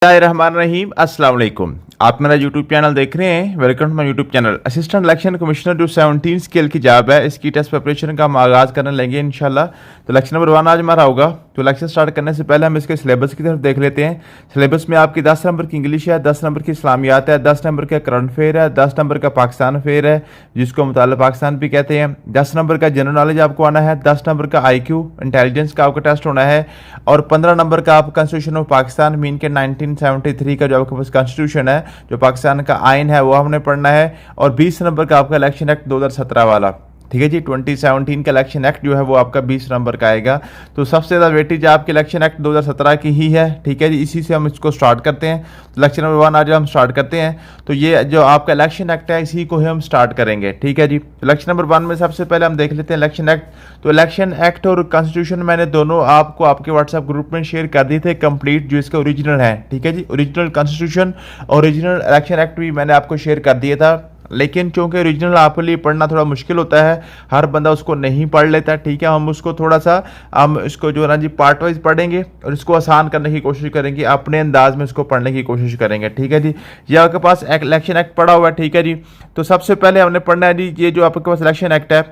रहमान अस्सलाम वालेकुम। आप मेरा यूट्यूब चैनल देख रहे हैं। Welcome to my YouTube channel. Assistant election commissioner जो 17 स्केल की जॉब है, इसकी टेस्ट प्रिपरेशन का हम आगाज़ करने लेंगे इंशाल्लाह। तो इलेक्शन नंबर 1 आज हमारा होगा। तो इलेक्शन स्टार्ट करने से पहले हम इसके सिलेबस की तरफ देख लेते हैं। सिलेबस में आपकी 10 नंबर की इंग्लिश है, 10 नंबर की इस्लामियात है, 10 नंबर का करंट अफेयर है, 10 नंबर का पाकिस्तान अफेयर है जिसको मुताल्लिक़ पाकिस्तान भी कहते हैं, 10 नंबर का जनरल नॉलेज आपको आना है, 10 नंबर का IQ इंटेलिजेंस का आपका टेस्ट होना है और 15 नंबर का आप कॉन्स्टिट्यूशन ऑफ पाकिस्तान मीन के 1973 का जो आपके पास कॉन्स्टिट्यूशन है, जो पाकिस्तान का आइन है, वो हमने पढ़ना है। और 20 नंबर का आपका इलेक्शन एक्ट 2017 वाला, ठीक है जी। 2017 का इलेक्शन एक्ट जो है वो आपका 20 नंबर का आएगा। तो सबसे ज़्यादा वेटेज आपके इलेक्शन एक्ट 2017 की ही है, ठीक है जी। इसी से हम इसको स्टार्ट करते हैं। तो इलेक्शन नंबर 1 आज हम स्टार्ट करते हैं। तो ये जो आपका इलेक्शन एक्ट है इसी को ही हम स्टार्ट करेंगे, ठीक है जी। इलेक्शन नंबर 1 में सबसे पहले हम देख लेते हैं इलेक्शन एक्ट। तो इलेक्शन एक्ट और कॉन्स्टिट्यूशन मैंने दोनों आपको आपके व्हाट्सएप ग्रुप में शेयर कर दिए थे कंप्लीट, जो इसका ओरिजिनल है, ठीक है जी। ओरिजिनल कॉन्स्टिट्यूशन और ओरिजिनल इलेक्शन एक्ट भी मैंने आपको शेयर कर दिया था, लेकिन चूंकि ओरिजिनल आपके लिए पढ़ना थोड़ा मुश्किल होता है, हर बंदा उसको नहीं पढ़ लेता, ठीक है। हम उसको थोड़ा सा हम इसको जो है ना जी पार्ट वाइज पढ़ेंगे और इसको आसान करने की कोशिश करेंगे, अपने अंदाज में इसको पढ़ने की कोशिश करेंगे, ठीक है जी। ये आपके पास इलेक्शन एक्ट पढ़ा हुआ है, ठीक है जी। तो सबसे पहले हमने पढ़ना है जी, ये जो आपके पास इलेक्शन एक्ट है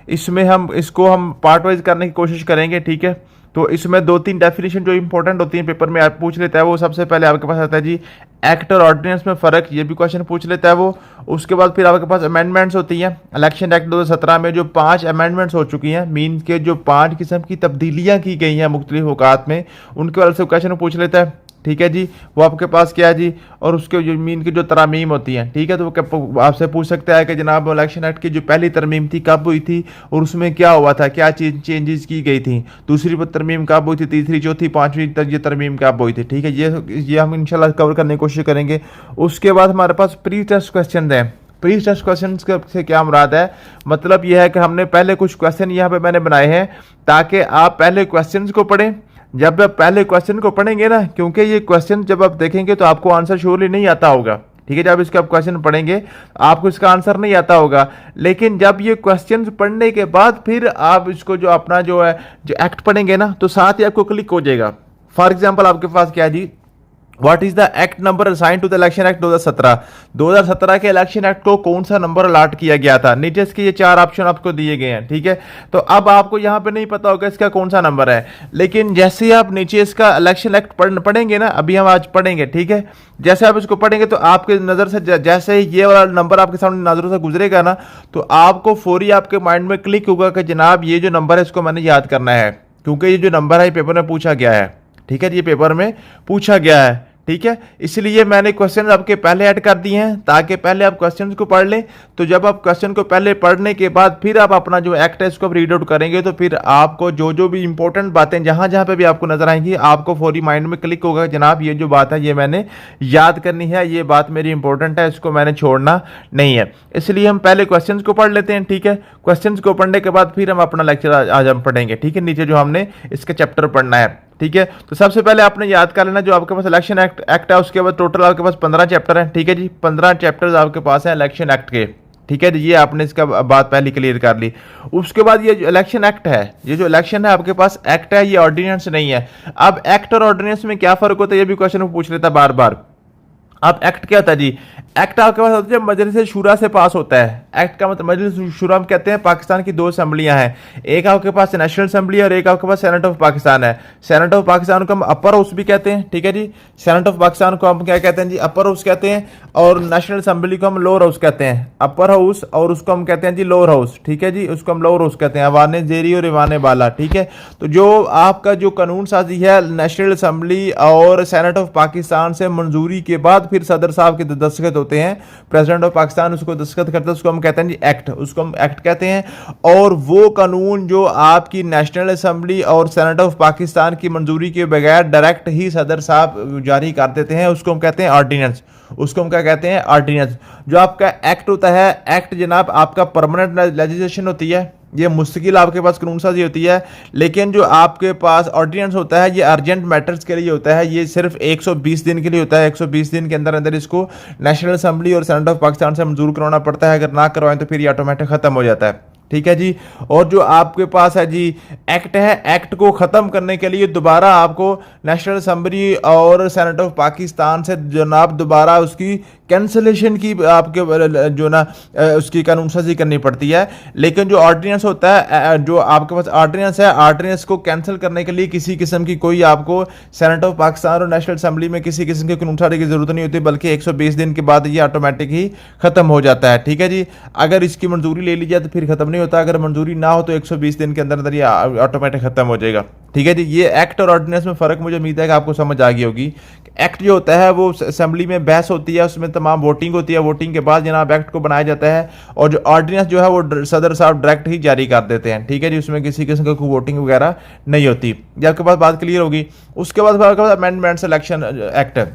इसमें हम इसको पार्ट वाइज करने की कोशिश करेंगे, ठीक है। तो इसमें 2-3 डेफिनेशन जो इंपॉर्टेंट होती हैं पेपर में आप पूछ लेता है, वो सबसे पहले आपके पास आता है जी एक्ट और ऑर्डिनेंस में फ़र्क, ये भी क्वेश्चन पूछ लेता है वो। उसके बाद फिर आपके पास अमेंडमेंट्स होती हैं। इलेक्शन एक्ट 2017 में जो 5 अमेंडमेंट्स हो चुकी हैं, मीन के जो 5 किस्म की तब्दीलियाँ की गई हैं मुख्तलिफ औकात में, उनके वाले से क्वेश्चन पूछ लेता है, ठीक है जी। वो आपके पास क्या है जी, और उसके जो मीन की जो तरमीम होती हैं, ठीक है। तो वो आपसे पूछ सकता है कि जनाब इलेक्शन एक्ट की जो पहली तरमीम थी कब हुई थी और उसमें क्या हुआ था, क्या चेंजेस की गई थी, दूसरी तरमीम कब हुई थी, तीसरी चौथी पांचवी तक ये तरमीम कब हुई थी, ठीक है। ये हम इंशाल्लाह कवर करने की कोशिश करेंगे। उसके बाद हमारे पास प्री टेस्ट क्वेश्चन हैं। प्री टेस्ट क्वेश्चन से क्या मुराद है, मतलब यह है कि हमने पहले कुछ क्वेश्चन यहाँ पे मैंने बनाए हैं ताकि आप पहले क्वेश्चन को पढ़ें। जब आप पहले क्वेश्चन को पढ़ेंगे ना, क्योंकि ये क्वेश्चन जब आप देखेंगे तो आपको आंसर श्योरली नहीं आता होगा, ठीक है। जब इसका आप क्वेश्चन पढ़ेंगे आपको इसका आंसर नहीं आता होगा, लेकिन जब ये क्वेश्चन पढ़ने के बाद फिर आप इसको जो अपना जो है जो एक्ट पढ़ेंगे ना, तो साथ ही आपको क्लिक हो जाएगा। फॉर एग्जाम्पल आपके पास क्या है जी, what is the act number assign to the election act 2017 के इलेक्शन एक्ट को कौन सा नंबर अलाट किया गया था। नीचे इसके ये 4 ऑप्शन आपको दिए गए हैं, ठीक है। तो अब आपको यहाँ पे नहीं पता होगा इसका कौन सा नंबर है, लेकिन जैसे ही आप नीचे इसका इलेक्शन एक्ट पढ़ेंगे ना, अभी हम आज पढ़ेंगे, ठीक है। जैसे आप इसको पढ़ेंगे तो आपके नज़र से जैसे ही ये वाला नंबर आपके सामने नजरों से गुजरेगा ना, तो आपको फौरी आपके माइंड में क्लिक होगा कि जनाब ये जो नंबर है इसको मैंने याद करना है, क्योंकि ये जो नंबर है पेपर में पूछा गया है, ठीक है। ये पेपर में पूछा गया है, ठीक है। इसलिए मैंने क्वेश्चन आपके पहले ऐड कर दिए हैं ताकि पहले आप क्वेश्चन को पढ़ लें। तो जब आप क्वेश्चन को पहले पढ़ने के बाद फिर आप अपना जो एक्ट है इसको रीड आउट करेंगे, तो फिर आपको जो भी इंपॉर्टेंट बातें जहां जहां पे भी आपको नजर आएंगी, आपको फौरी माइंड में क्लिक होगा, जनाब ये जो बात है ये मैंने याद करनी है, ये बात मेरी इंपॉर्टेंट है, इसको मैंने छोड़ना नहीं है। इसलिए हम पहले क्वेश्चन को पढ़ लेते हैं, ठीक है। क्वेश्चन को पढ़ने के बाद फिर हम अपना लेक्चर आज हम पढ़ेंगे, ठीक है। नीचे जो हमने इसका चैप्टर पढ़ना है, ठीक है। तो सबसे पहले आपने याद कर लेना जो आपके पास इलेक्शन एक्ट है, उसके बाद टोटल आपके पास 15 चैप्टर हैं, ठीक है जी। 15 चैप्टर्स आपके पास हैं इलेक्शन एक्ट के, ठीक है जी। ये आपने इसका बात पहले क्लियर कर ली। उसके बाद ये जो इलेक्शन एक्ट है, ये जो इलेक्शन है आपके पास एक्ट है, ये ऑर्डिनेंस नहीं है। अब एक्ट और ऑर्डिनेंस में क्या फर्क होता है, ये भी क्वेश्चन पूछ लेता बार बार। अब एक्ट क्या होता है जी, एक्ट आपके पास होता है मजलिस शुरा से पास होता है। एक्ट का मतलब मजलिस शुरा हम कहते हैं, पाकिस्तान की 2 असेंबलियां हैं, एक आपके पास नेशनल असेंबली और एक आपके पास सेनेट ऑफ पाकिस्तान है। सेनेट ऑफ पाकिस्तान को हम अपर हाउस भी कहते हैं, ठीक है जी। सेनेट ऑफ पाकिस्तान को हम क्या कहते हैं जी, अपर हाउस कहते हैं, और नेशनल असेंबली को हम लोअर हाउस कहते हैं। अपर हाउस और उसको हम कहते हैं जी लोअर हाउस, ठीक है जी। उसको हम लोअर हाउस कहते हैं, अवाने जेरी और ईवाने बाला, ठीक है। तो जो आपका जो कानून साजी है नेशनल असेंबली और सेनेट ऑफ पाकिस्तान से मंजूरी के बाद फिर सदर साहब के दस्तखत होते हैं, प्रेसिडेंट ऑफ पाकिस्तान उसको दस्तखत करता है, उसको हम कहते हैं जी एक्ट, उसको हम एक्ट कहते हैं। और वो कानून जो आपकी नेशनल असेंबली और सेनेट ऑफ पाकिस्तान की मंजूरी के बगैर डायरेक्ट ही सदर साहब जारी कर देते हैं, उसको हम कहते हैं ऑर्डिनेंस। उसको हम क्या कहते हैं, ऑर्डिनेंस। जो आपका एक्ट होता है, एक्ट जनाब आपका परमानेंट लेजिस्लेशन होती है, ये मुस्तकिल आपके पास कानून साजी होती है। लेकिन जो आपके पास ऑर्डिनेंस होता है ये अर्जेंट मैटर्स के लिए होता है, ये सिर्फ 120 दिन के लिए होता है। 120 दिन के अंदर अंदर इसको नेशनल असेंबली और सेनेट ऑफ पाकिस्तान से मंजूर करवाना पड़ता है, अगर ना करवाएं तो फिर ये ऑटोमेटिक खत्म हो जाता है, ठीक है जी। और जो आपके पास है जी एक्ट है, एक्ट को ख़त्म करने के लिए दोबारा आपको नेशनल असेंबली और सेनेट ऑफ पाकिस्तान से जनाब दोबारा उसकी कैंसलेशन की आपके जो ना उसकी कानून साजी करनी पड़ती है। लेकिन जो ऑर्डिनेंस होता है, जो आपके पास ऑर्डिनेंस है, ऑर्डिनेंस को कैंसिल करने के लिए किसी किस्म की कोई आपको सेनेट ऑफ पाकिस्तान और नेशनल असेंबली में किसी किस्म के कानून साजी की जरूरत नहीं होती, बल्कि 120 दिन के बाद ये ऑटोमेटिक ही खत्म हो जाता है। ठीक है जी। अगर इसकी मंजूरी ले ली जाए तो फिर खत्म नहीं होता, अगर मंजूरी ना हो तो 120 दिन के अंदर अंदर ये ऑटोमेटिक खत्म हो जाएगा। ठीक है जी। ये एक्ट और ऑर्डिनेंस में फर्क मुझे उम्मीद है कि आपको समझ आ गई होगी। एक्ट जो होता है वो असेंबली में बहस होती है, उसमें तमाम वोटिंग होती है, वोटिंग के बाद जनाब एक्ट को बनाया जाता है, और जो ऑर्डिनेंस जो है वो सदर साहब डायरेक्ट ही जारी कर देते हैं। ठीक है जी। उसमें किसी किस्म की वोटिंग वगैरह नहीं होती। ये आपके पास बात क्लियर होगी। उसके बाद अमेंडमेंट्स इलेक्शन एक्ट है,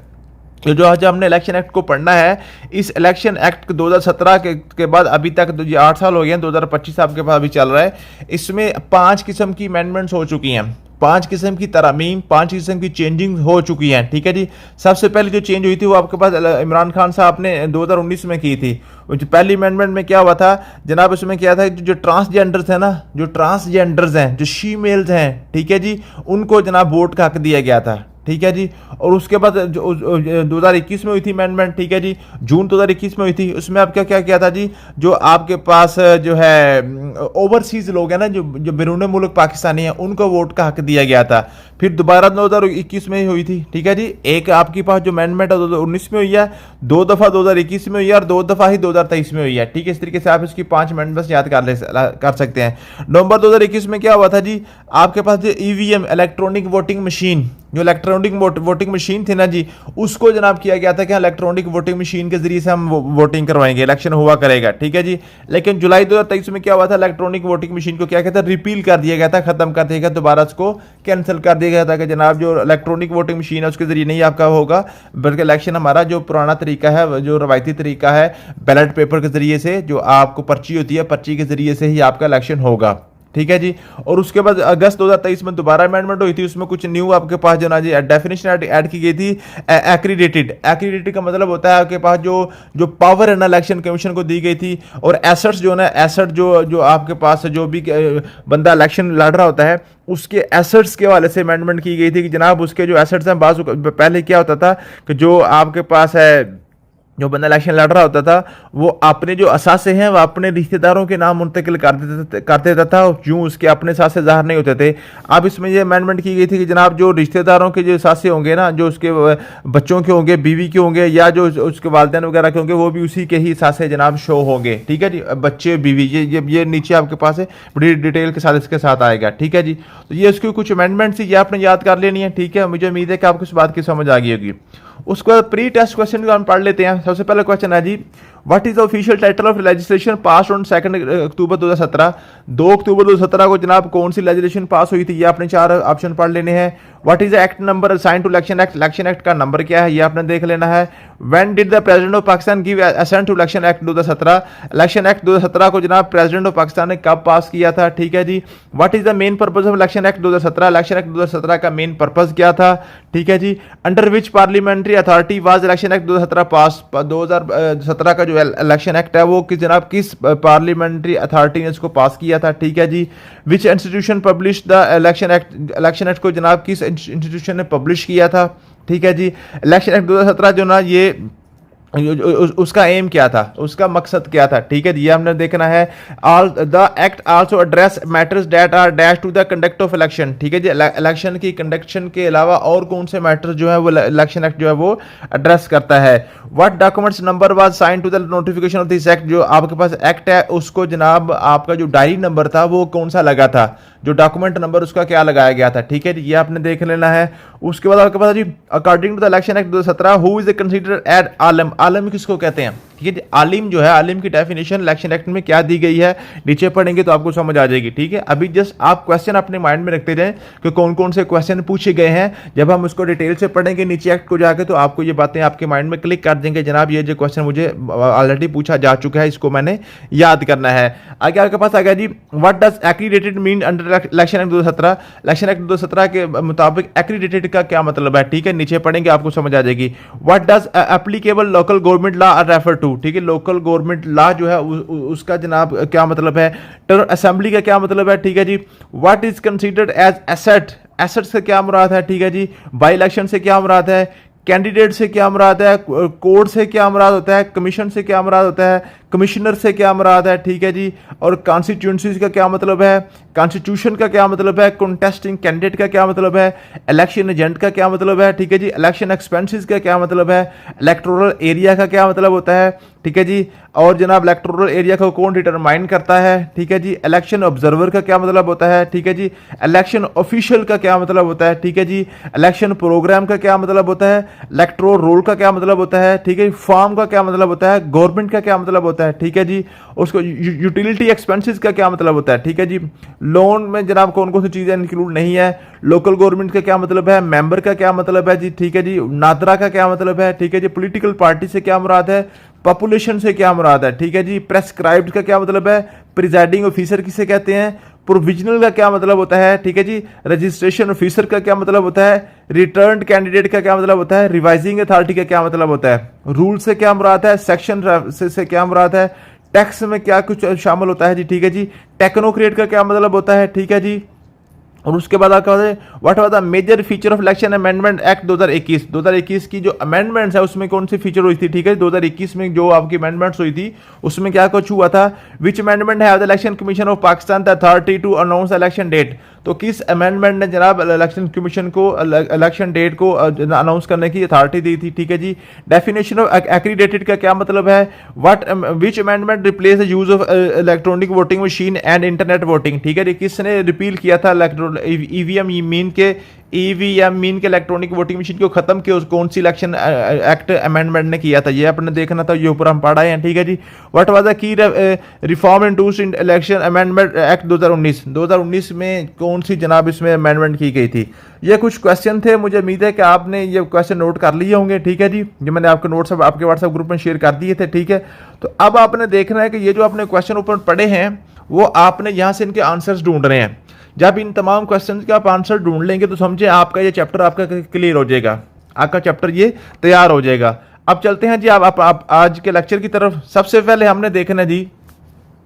जो आज हमने इलेक्शन एक्ट को पढ़ना है। इस इलेक्शन एक्ट 2017 के बाद अभी तक 8 साल हो गए हैं, 2025 आपके पास अभी चल रहा है। इसमें 5 किस्म की अमेंडमेंट्स हो चुकी हैं, 5 किस्म की तरामीम, 5 किस्म की चेंजिंग हो चुकी हैं। ठीक है जी। सबसे पहले जो चेंज हुई थी वो आपके पास इमरान खान साहब ने 2019 में की थी। पहली अमेंडमेंट में क्या हुआ था जनाब, उसमें क्या था, जो ट्रांसजेंडर्स हैं ना, जो ट्रांसजेंडर्स हैं, जो शीमेल्स हैं, ठीक है जी, उनको जनाब वोट का हक दिया गया था। ठीक है जी। और उसके बाद 2021 में हुई थी अमेंडमेंट। ठीक है जी। जून 2021 में हुई थी। उसमें आप क्या क्या किया था जी, जो आपके पास जो है ओवरसीज लोग हैं ना, जो बैरून मुल्क पाकिस्तानी हैं, उनको वोट का हक दिया गया था। फिर दोबारा 2021 में हुई थी। ठीक है जी। एक आपके पास जो अमेंडमेंट है 2019 में हुई है, 2 दफ़ा 2021 में हुई है, और 2 दफ़ा ही 2023 में हुई है। ठीक है। इस तरीके से आप इसकी 5 अमेंडमेंट्स याद कर सकते हैं। नवंबर 2021 में क्या हुआ था जी, आपके पास जो ईवीएम इलेक्ट्रॉनिक वोटिंग मशीन, जो इलेक्ट्रॉनिक वोटिंग मशीन थी ना जी, उसको जनाब किया गया था कि इलेक्ट्रॉनिक वोटिंग मशीन के जरिए से हम वोटिंग करवाएंगे, इलेक्शन हुआ करेगा। ठीक है जी। लेकिन जुलाई 2023 में क्या हुआ था, इलेक्ट्रॉनिक वोटिंग मशीन को क्या कहता है, रिपील कर दिया गया था, खत्म कर दिया गया, दोबारा उसको कैंसिल कर दिया गया था कि जनाब जो इलेक्ट्रॉनिक वोटिंग मशीन है उसके जरिए नहीं आपका होगा, बल्कि इलेक्शन हमारा जो पुराना तरीका है, जो रवायती तरीका है, बैलेट पेपर के जरिए से, जो आपको पर्ची होती है, पर्ची के जरिए से ही आपका इलेक्शन होगा। ठीक है जी। और उसके बाद अगस्त 2023 में दोबारा अमेंडमेंट हुई थी। उसमें कुछ न्यू आपके पास जो ना जी डेफिनेशन ऐड की गई थी, एक्रीडेटेड का मतलब होता है आपके पास जो पावर है ना इलेक्शन कमीशन को दी गई थी। और एसेट्स जो ना, एसेट जो आपके पास जो भी बंदा इलेक्शन लड़ रहा होता है उसके एसेट्स के वाले से अमेंडमेंट की गई थी कि जनाब उसके जो एसेट्स हैं, बाजू पहले क्या होता था कि जो आपके पास है, जो बंदा इलेक्शन लड़ रहा होता था, वो अपने जो असासे हैं वो अपने रिश्तेदारों के नाम मुंतकिल कर देता था, यूँ उसके अपने असासे ज़ाहिर नहीं होते थे। अब इसमें ये अमेंडमेंट की गई थी कि जनाब जो रिश्तेदारों के जो असासे होंगे ना, जो उसके बच्चों के होंगे, बीवी के होंगे, या जो उसके वालिदैन वगैरह के होंगे, वो भी उसी के ही असासे जनाब शो होंगे। ठीक है जी। बच्चे, बीवी, ये नीचे आपके पास है, बड़ी डिटेल के साथ इसके साथ आएगा। ठीक है जी। तो ये उसकी कुछ अमेंडमेंट्स ये आपने याद कर लेनी है। ठीक है। मुझे उम्मीद है कि आपको इस बात की समझ आ गई होगी। उसके बाद प्री टेस्ट क्वेश्चन को हम पढ़ लेते हैं। सबसे पहला क्वेश्चन है जी, what is the official title of legislation pass on 2 अक्टूबर 2017। 2 अक्टूबर 2017 को जनाब कौन सी लेजिस्लेशन पास हुई थी, ये आपने 4 ऑप्शन पढ़ लेने हैं। What is the act number assign to election act, election act का नंबर क्या है, ये आपने देख लेना है। When did the president of Pakistan give assent to election act 2017, election act 2017 को जनाब प्रेसिडेंट ऑफ पाकिस्तान ने कब पास किया था। ठीक है जी। What is the main purpose of election act 2017, election act 2017 का मेन पर्पज क्या था। ठीक है जी। Under which parliamentary authority was election act 2017 pass, 2017 का जो इलेक्शन एक्ट है वो जनाब किस पार्लियामेंट्री अथॉरिटी ने इसको पास किया था। ठीक है जी। Which institution publish the election act, election act को जनाब किस इंस्टीट्यूशन ने पब्लिश किया था। ठीक है जी। इलेक्शन एक्ट 2017 जो ना ये उसका एम क्या था, उसका मकसद क्या था। ठीक है। ये हमने देखना है। All the act also address matters that are dash to the conduct of election. ठीक है जी। इलेक्शन की कंडक्शन के अलावा और कौन से मैटर्स जो है वो इलेक्शन एक्ट जो है वो एड्रेस करता है। What documents number was sign to the notification of this act, जो आपके पास एक्ट है उसको जनाब आपका जो डायरी नंबर था वो कौन सा लगा था, जो डॉक्यूमेंट नंबर उसका क्या लगाया गया था। ठीक है। ये आपने देख लेना है। उसके बाद आपके पास जी according to the election act 2017 who is considered as आलिम, आलिम किसको कहते हैं। ठीक है जी। आलिम जो है, आलिम की डेफिनेशन इलेक्शन एक्ट में क्या दी गई है, नीचे पढ़ेंगे तो आपको समझ आ जाएगी। ठीक है। अभी जस्ट आप क्वेश्चन अपने माइंड में रखते जाएं कि कौन कौन से क्वेश्चन पूछे गए हैं। जब हम उसको डिटेल से पढ़ेंगे नीचे एक्ट को जाके तो आपको ये बातें आपके माइंड में क्लिक कर देंगे, जनाब ये जो क्वेश्चन मुझे ऑलरेडी पूछा जा चुका है, इसको मैंने याद करना है। आगे आपके पास आ गया जी, what does accredited mean under election act 2017, election act 2017 के मुताबिक एक्रीडेटेड का क्या मतलब है। ठीक है। नीचे पढ़ेंगे आपको समझ आ जाएगी। What does applicable local government law are refer to, to, ठीक है। लोकल गवर्नमेंट लॉ जो है उसका जनाब क्या मतलब है, टर्न असेंबली का क्या मतलब है, ठीक है जी। What is considered as asset, asset से क्या मुराद है, ठीक है जी। बाई इलेक्शन से क्या मुराद है, कैंडिडेट से क्या मुराद है, कोड से क्या मुराद होता है, कमीशन से क्या मुराद होता है, कमिश्नर से क्या मुराद है, ठीक है जी। और कॉन्स्टिट्यूंसीज का क्या मतलब है, कॉन्स्टिट्यूशन का क्या मतलब है, कंटेस्टिंग कैंडिडेट का क्या मतलब है, इलेक्शन एजेंट का क्या मतलब है, ठीक है जी। इलेक्शन एक्सपेंसेस का क्या मतलब है, इलेक्टोरल एरिया का क्या मतलब होता है, ठीक है जी। और जनाब इलेक्टोरल एरिया को कौन डिटरमाइन करता है, ठीक है जी। इलेक्शन ऑब्जर्वर का क्या मतलब होता है, ठीक है जी। इलेक्शन ऑफिशियल का क्या मतलब होता है, ठीक है जी। इलेक्शन प्रोग्राम का क्या मतलब होता है, इलेक्टोरल रोल का क्या मतलब होता है, ठीक है। फॉर्म का क्या मतलब होता है, गवर्नमेंट का क्या मतलब होता है, ठीक है जी। उसको यूटिलिटी एक्सपेंसेस का क्या मतलब होता है, ठीक है जी। लोन में जनाब कौन कौन सी चीजें इंक्लूड नहीं है, लोकल गवर्नमेंट का क्या मतलब है, मेंबर का क्या मतलब है जी, ठीक है जी। नादरा का क्या मतलब है, ठीक है जी। पॉलिटिकल पार्टी से क्या मुराद है, पॉपुलेशन से क्या मुराद है, ठीक है जी। प्रेस्क्राइब्ड का क्या मतलब है, प्रिजाइडिंग ऑफिसर किसे कहते हैं, प्रोविजनल का क्या मतलब होता है, ठीक है जी। रजिस्ट्रेशन ऑफिसर का क्या मतलब होता है, रिटर्न कैंडिडेट का क्या मतलब होता है, रिवाइजिंग अथॉरिटी का क्या मतलब होता है, रूल से क्या मुराद है, सेक्शन से क्या मुराद है, टैक्स में क्या कुछ शामिल होता है जी, ठीक है जी। टेक्नोक्रेट का क्या मतलब होता है, ठीक है जी। और उसके बाद आपका what was the major feature of election amendment act 2021, 2021 की जो अमेंडमेंट्स है उसमें कौन सी फीचर हुई थी, ठीक है। 2021 में जो आपकी अमेंडमेंट्स हुई थी उसमें क्या कुछ हुआ था, which amendment have the election commission of Pakistan the authority to announce election date. तो किस अमेंडमेंट ने जनाब इलेक्शन कमीशन को इलेक्शन डेट को अनाउंस करने की अथॉरिटी दी थी, ठीक है जी। डेफिनेशन ऑफ एक्रीडेटेड का क्या मतलब है, what which amendment replace the use of electronic voting machine and internet voting, ठीक है जी। किसने रिपील किया था ईवीएम मीन के इलेक्ट्रॉनिक वोटिंग मशीन को खत्म किया, कौन सी इलेक्शन एक्ट अमेंडमेंट ने किया था, ये आपने देखना था, ये ऊपर हम पढ़ आए हैं, ठीक है जी। What was the key reform introduced in election amendment act 2019, 2019 में कौन सी जनाब इसमें अमेंडमेंट की गई थी। ये कुछ क्वेश्चन थे, मुझे उम्मीद है कि आपने ये क्वेश्चन नोट कर लिए होंगे, ठीक है जी। जो मैंने आपके नोट्स आपके व्हाट्सएप ग्रुप में शेयर कर दिए थे, ठीक है। तो अब आपने देखना है कि ये जो आपने क्वेश्चन ऊपर पढ़े हैं वो आपने यहाँ से इनके आंसर्स ढूंढ रहे हैं। जब इन तमाम क्वेश्चंस के आप आंसर ढूंढ लेंगे तो समझे आपका ये चैप्टर आपका क्लियर हो जाएगा, आपका चैप्टर ये तैयार हो जाएगा। अब चलते हैं जी आप आज के लेक्चर की तरफ। सबसे पहले हमने देखना है जी,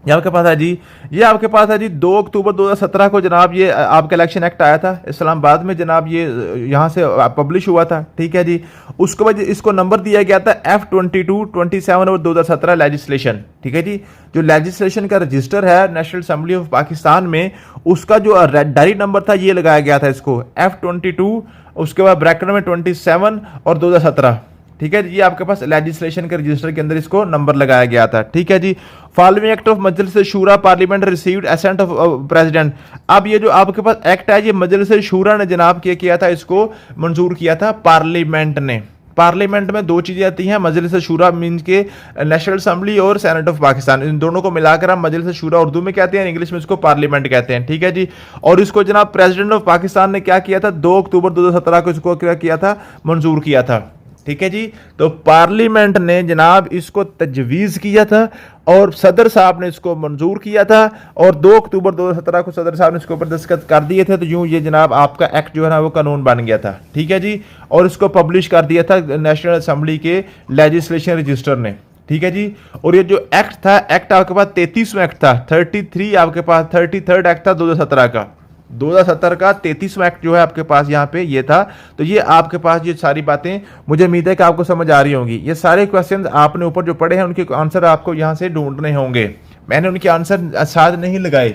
ये आपके पास है जी, ये आपके पास है जी 2 अक्टूबर 2017 को जनाब ये आपका इलेक्शन एक्ट आया था इस्लामाबाद में, जनाब ये यहाँ से पब्लिश हुआ था, ठीक है जी। उसके बाद इसको नंबर दिया गया था F22 27 और 2017 लेजिस्लेशन, ठीक है जी। जो लेजिस्लेशन का रजिस्टर है नेशनल असेंबली ऑफ पाकिस्तान में, उसका जो डायरी नंबर था ये लगाया गया था इसको F22, उसके बाद ब्रैकेट में 27 और 2017, ठीक है। ये आपके पास लेजिस्लेशन के रजिस्टर के अंदर इसको नंबर लगाया गया था, ठीक है जी। Following act of Majlis Shura parliament received assent of president. अब ये जो आपके पास एक्ट है ये मजलिस शूरा ने जनाब किया था, इसको मंजूर किया था पार्लियामेंट ने। पार्लियामेंट में दो चीजें आती हैं, मजलिस शूरा मीन्स के नेशनल असेंबली और सेनेट ऑफ पाकिस्तान, इन दोनों को मिलाकर हम मजलिस शूरा उर्दू में कहते हैं, इंग्लिश में इसको पार्लियामेंट कहते हैं, ठीक है जी। और इसको जनाब प्रेसिडेंट ऑफ पाकिस्तान ने क्या किया था, 2 अक्टूबर 2017 को इसको क्या किया था, मंजूर किया था, ठीक है जी। तो पार्लियामेंट ने जनाब इसको तजवीज़ किया था और सदर साहब ने इसको मंजूर किया था और 2 अक्टूबर 2017 को सदर साहब ने इसके ऊपर दस्तखत कर दिए थे। तो यूं ये जनाब आपका एक्ट जो है ना वो कानून बन गया था, ठीक है जी। और इसको पब्लिश कर दिया था नेशनल असेंबली के लेजिस्लेशन रजिस्टर ने, ठीक है जी। और ये जो एक्ट था, एक्ट आपके पास 33वां एक्ट था, 33 आपके पास 33rd एक्ट था 2017 का, 2017 का 33वां एक्ट जो है आपके पास यहाँ पे ये था। तो ये आपके पास ये सारी बातें मुझे उम्मीद है कि आपको समझ आ रही होंगी। ये सारे क्वेश्चन आपने ऊपर जो पढ़े हैं उनके आंसर आपको यहाँ से ढूंढने होंगे। मैंने उनके आंसर साथ नहीं लगाए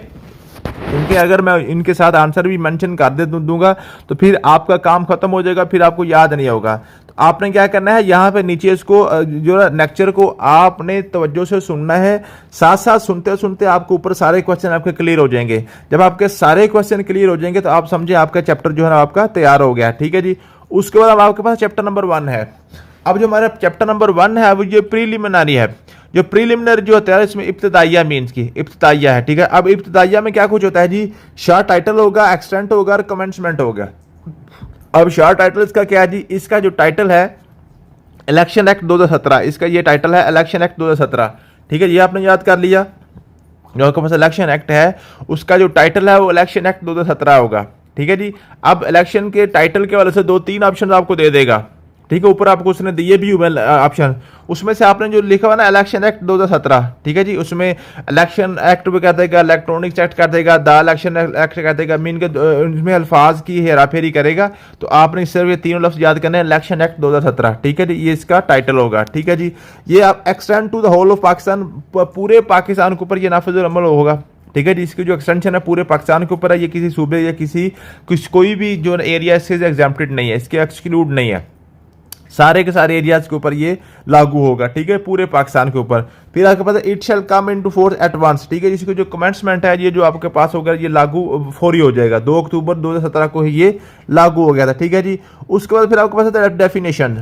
क्योंकि अगर मैं इनके साथ आंसर भी मेंशन कर दे दूंगा तो फिर आपका काम खत्म हो जाएगा, फिर आपको याद नहीं होगा। तो आपने क्या करना है, यहाँ पे नीचे इसको जो लेक्चर को आपने तवज्जो से सुनना है, साथ साथ सुनते सुनते आपको ऊपर सारे क्वेश्चन आपके क्लियर हो जाएंगे। जब आपके सारे क्वेश्चन क्लियर हो जाएंगे तो आप समझे आपका चैप्टर जो है ना आपका तैयार हो गया, ठीक है जी। उसके बाद अब आपके पास चैप्टर नंबर 1 है। अब जो हमारा चैप्टर नंबर 1 है वो ये प्रीलिमिनरी है। जो प्रीलिमिनरी जो होता है इसमें इब्तिदाइया मीन्स की इब्तिदाइया है, ठीक है। अब इब्तिदाइया में क्या कुछ होता है जी, शार्ट टाइटल होगा, एक्सटेंट होगा और कमेंसमेंट होगा। अब शार्ट टाइटल इसका क्या है जी, इसका जो टाइटल है इलेक्शन एक्ट 2017, इसका ये टाइटल है इलेक्शन एक्ट 2017, ठीक है। ये आपने याद कर लिया। जो आपके पास इलेक्शन एक्ट है उसका जो टाइटल है वो इलेक्शन एक्ट 2017 होगा, ठीक है जी। अब इलेक्शन के टाइटल के वाले से 2-3 ऑप्शन आपको दे देगा, ठीक है, ऊपर आपको उसने दिए भी हुए ऑप्शन, उसमें से आपने जो लिखा हुआ ना इलेक्शन एक्ट 2017, ठीक है जी, उसमें इलेक्शन एक्ट भी कर देगा, इलेक्ट्रॉनिक्स एक्ट कर देगा, द इलेक्शन एक्ट कर देगा, मीन के उसमें अल्फाज की हेरा फेरी करेगा। तो आपने सिर्फ ये तीनों लफ्ज याद करने हैं, इलेक्शन एक्ट 2017, ठीक है जी, ये इसका टाइटल होगा। ठीक है जी, ये आप extend to the whole of Pakistan, पूरे पाकिस्तान के ऊपर ये नाफिजुल अमल होगा। ठीक है जी, इसकी जो एक्सटेंशन है पूरे पाकिस्तान के ऊपर है, ये किसी सूबे या किसी कुछ कोई भी जो एरिया इससे एग्जाम्प्टेड नहीं है, इसके एक्सक्लूड नहीं है, सारे के सारे एरियाज के ऊपर ये लागू होगा। ठीक है, पूरे पाकिस्तान के ऊपर। फिर आपके पास it shall come into force at once, ठीक है, जिसको जो कमेंसमेंट है ये जो आपके पास होगा ये लागू फौरी हो जाएगा। 2 अक्टूबर 2017 को ही ये लागू हो गया था। ठीक है जी, उसके बाद फिर आपके पास आता है डेफिनेशन।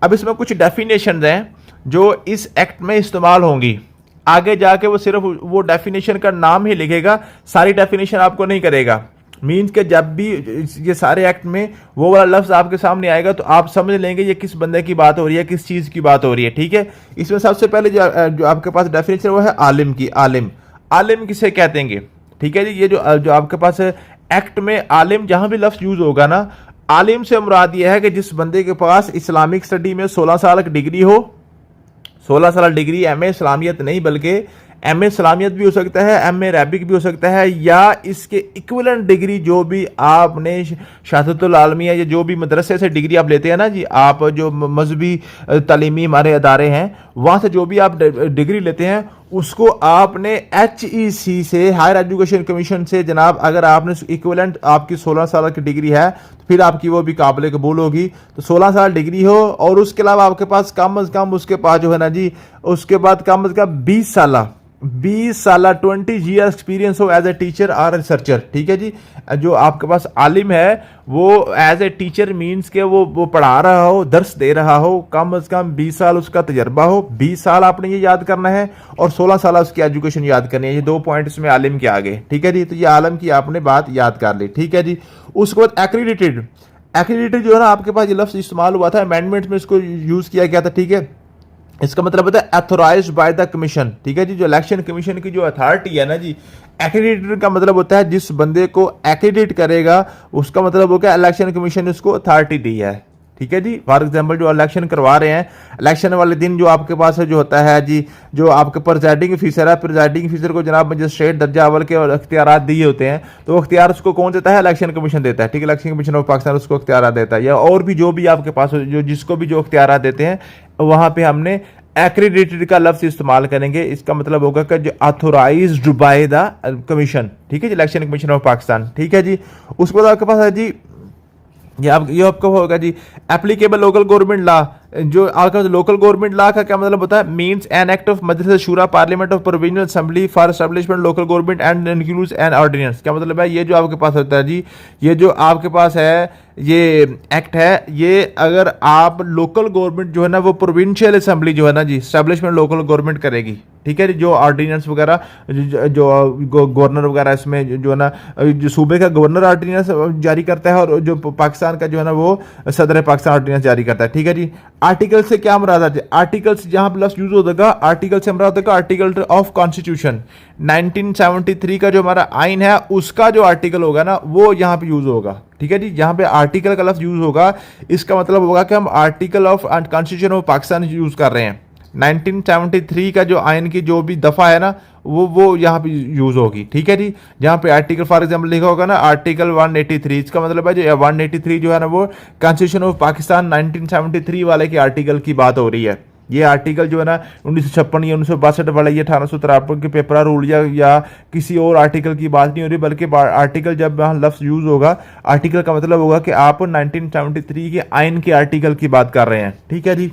अब इसमें कुछ डेफिनेशन हैं जो इस एक्ट में इस्तेमाल होंगी, आगे जाके वो सिर्फ वो डेफिनेशन का नाम ही लिखेगा, सारी डेफिनेशन आपको नहीं करेगा। मीन्स के जब भी ये सारे एक्ट में वो वाला लफ्ज आपके सामने आएगा तो आप समझ लेंगे ये किस बंदे की बात हो रही है, किस चीज की बात हो रही है। ठीक है, इसमें सबसे पहले जो आपके पास डेफिनेशन वो है आलिम की। आलिम किसे कहते हैं? ठीक है जी, ये जो आपके पास एक्ट में आलिम जहां भी लफ्ज यूज होगा ना, आलिम से मुराद ये है कि जिस बंदे के पास इस्लामिक स्टडी में 16 साल की डिग्री हो, 16 साल डिग्री, एमए इस्लामियत नहीं बल्कि एमए इस्लामियत भी हो सकता है, एमए अरबिक भी हो सकता है, या इसके इक्विवेलेंट डिग्री जो भी आपने शहादतुल आलमिया या जो भी मदरसे से डिग्री आप लेते हैं ना जी, आप जो मजहबी तालीमी हमारे अदारे हैं वहाँ से जो भी आप डिग्री लेते हैं उसको आपने HEC से, हायर एजुकेशन कमीशन से, जनाब अगर आपने इक्विवेलेंट आपकी 16 साल की डिग्री है तो फिर आपकी वो भी काबिल कबूल होगी। तो 16 साल डिग्री हो और उसके अलावा आपके पास कम अज़ कम उसके पास जो है ना जी, उसके बाद कम अज़ कम 20 साल 20 ईयर एक्सपीरियंस हो एज ए टीचर और रिसर्चर। ठीक है जी, जो आपके पास आलिम है वो एज ए टीचर मीन्स के वो पढ़ा रहा हो, दर्स दे रहा हो, कम अज कम 20 साल उसका तजर्बा हो। 20 साल आपने ये याद करना है और 16 साल उसकी एजुकेशन याद करनी है। ये 2 पॉइंट इसमें आलिम के आगे। ठीक है जी, तो ये आलम की आपने बात याद कर ली। ठीक है जी, उसके बाद एक्रीडिटेड जो है ना, आपके पास ये लफ्ज इस्तेमाल हुआ था, अमेंडमेंट में इसको यूज किया गया था। ठीक है, इसका मतलब होता है अथोराइज्ड बाय द कमीशन। ठीक है जी, जो इलेक्शन कमीशन की जो अथॉरिटी है ना जी, एक्रेडिटेड का मतलब होता है जिस बंदे को एक्रेडिट करेगा उसका मतलब होगा इलेक्शन कमीशन ने उसको अथॉरिटी दी है। ठीक है जी, फॉर एग्जांपल जो इलेक्शन करवा रहे हैं, इलेक्शन वाले दिन जो आपके पास जो होता है जी, जो आपके प्रिजाइडिंग ऑफिसर है, प्रिजाइडिंग ऑफिसर को जनाब मजिस्ट्रेट दर्जा अव्वल के अख्तियार दिए होते हैं, तो वो अख्तियार उसको कौन देता है? इलेक्शन कमीशन देता है। ठीक है, इलेक्शन कमीशन ऑफ पाकिस्तान उसको अख्तियार देता है, या और भी जो भी आपके पास जो जिसको भी जो अख्तियार देते हैं वहां पे हमने एक्रेडिटेड का लफ्ज इस्तेमाल करेंगे। इसका मतलब होगा कि जो ऑथोराइज्ड बाय द कमीशन। ठीक है जी, इलेक्शन कमीशन ऑफ पाकिस्तान। ठीक है जी, उसके बाद आपके पास है जी, ये आपका होगा जी एप्लीकेबल लोकल गवर्नमेंट लॉ। जो आपका लोकल गवर्नमेंट लॉ का क्या मतलब होता है? Means an act of Majlis Shura parliament of provincial assembly for establishment local government and includes an ordinance. क्या मतलब है? ये जो आपके पास होता है जी, ये जो आपके पास है ये एक्ट है, ये अगर आप लोकल गवर्नमेंट जो है ना वो प्रोविंशियल असेंबली जो है ना जी, एस्टैब्लिशमेंट लोकल गवर्नमेंट करेगी। ठीक है, जो ऑर्डिनेंस वगैरह जो गवर्नर वगैरह इसमें जो है ना, जो सूबे का गवर्नर ऑर्डिनेंस जारी करता है और जो पाकिस्तान का जो है ना वो सदर पाकिस्तान ऑर्डिनेंस जारी करता है। ठीक है जी, आर्टिकल से क्या मुराद है? आर्टिकल से जहां प्लस यूज होगा, आर्टिकल से मुराद होगा आर्टिकल ऑफ कॉन्स्टिट्यूशन। 1973 का जो हमारा आइन है उसका जो आर्टिकल होगा ना वो यहाँ पे यूज होगा। ठीक है जी, जहां पे आर्टिकल का लफ्ज यूज होगा इसका मतलब होगा कि हम article of constitution of Pakistan use कर रहे हैं। 1973 का जो आइन की जो भी दफा है ना वो यहाँ पे यूज होगी। ठीक है जी, जहाँ पे आर्टिकल फॉर एग्जांपल लिखा होगा ना आर्टिकल 183, इसका मतलब है जो 183 जो है ना वो कॉन्स्टिट्यूशन ऑफ पाकिस्तान 1973 वाले के आर्टिकल की बात हो रही है। ये आर्टिकल जो है ना 1956 या 1962 वाला, ये 1853 के पेपरा रूल या किसी और आर्टिकल की बात नहीं हो रही, बल्कि आर्टिकल जब यहाँ लफ्ज यूज होगा, आर्टिकल का मतलब होगा कि आप 1973 के आइन के आर्टिकल की बात कर रहे हैं। ठीक है जी,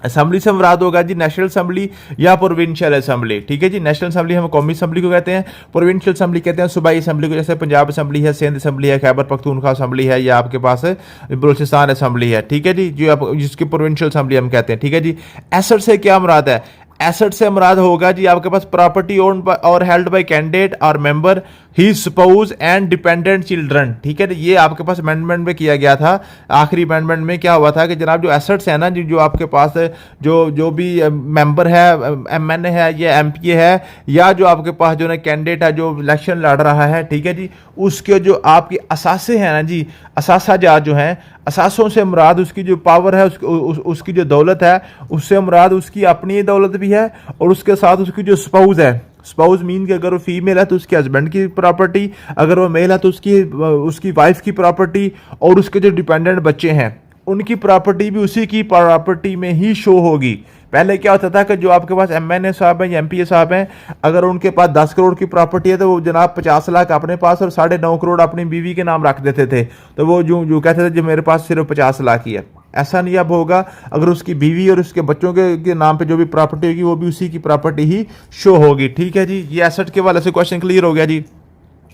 असेंबली से मुराद होगा जी नेशनल असेंबली या प्रोविंशियल असेंबली। ठीक है जी, नेशनल असेंबली हम कौमी असेंबली को कहते हैं, प्रोविंशियल असेंबली कहते हैं सूबाई असेंबली को, जैसे पंजाब असेंबली है, सिंध असेंबली है, खैबर पख्तूनख्वा असेंबली है, या आपके पास बलूचिस्तान असेंबली है। ठीक है जी, जो आप जिसकी प्रोविंशियल असेंबली हम कहते हैं। ठीक है जी, एसेट से क्या मुराद है? एसेट से मुराद होगा जी आपके पास प्रॉपर्टी ओन और हेल्ड बाय कैंडिडेट और member he spouse and dependent children. ठीक है, ये आपके पास अमेंडमेंट में किया गया था। आखिरी अमेंडमेंट में क्या हुआ था कि जनाब जो एसेट्स है ना जो आपके पास जो भी मेंबर है, एमएनए है या एमपीए है, या जो आपके पास जो ना कैंडिडेट है जो इलेक्शन लड़ रहा है, ठीक है जी, उसके जो आपकी असासे हैं ना जी, असासाजात जो हैं, असासों से मुराद उसकी जो पावर है, उसकी जो दौलत है, उससे मुराद उसकी अपनी दौलत भी है, और उसके साथ उसकी जो स्पाउस है, स्पाउस मीन कि अगर वो फीमेल है तो उसके हस्बैंड की प्रॉपर्टी, अगर वो मेल है तो उसकी वाइफ की प्रॉपर्टी, और उसके जो डिपेंडेंट बच्चे हैं उनकी प्रॉपर्टी भी उसी की प्रॉपर्टी में ही शो होगी। पहले क्या होता था कि जो आपके पास एमएनए साहब हैं या एमपीए साहब हैं, अगर उनके पास 10 करोड़ की प्रॉपर्टी है तो वो जनाब 50 लाख अपने पास और 9.5 करोड़ अपनी बीवी के नाम रख देते थे। तो वो जो कहते थे जो मेरे पास सिर्फ 50 लाख ही है। ऐसा नहीं अब होगा, अगर उसकी बीवी और उसके बच्चों के नाम पे जो भी प्रॉपर्टी होगी वो भी उसी की प्रॉपर्टी ही शो होगी। ठीक है जी, ये एसेट के वाले से क्वेश्चन क्लियर हो गया जी।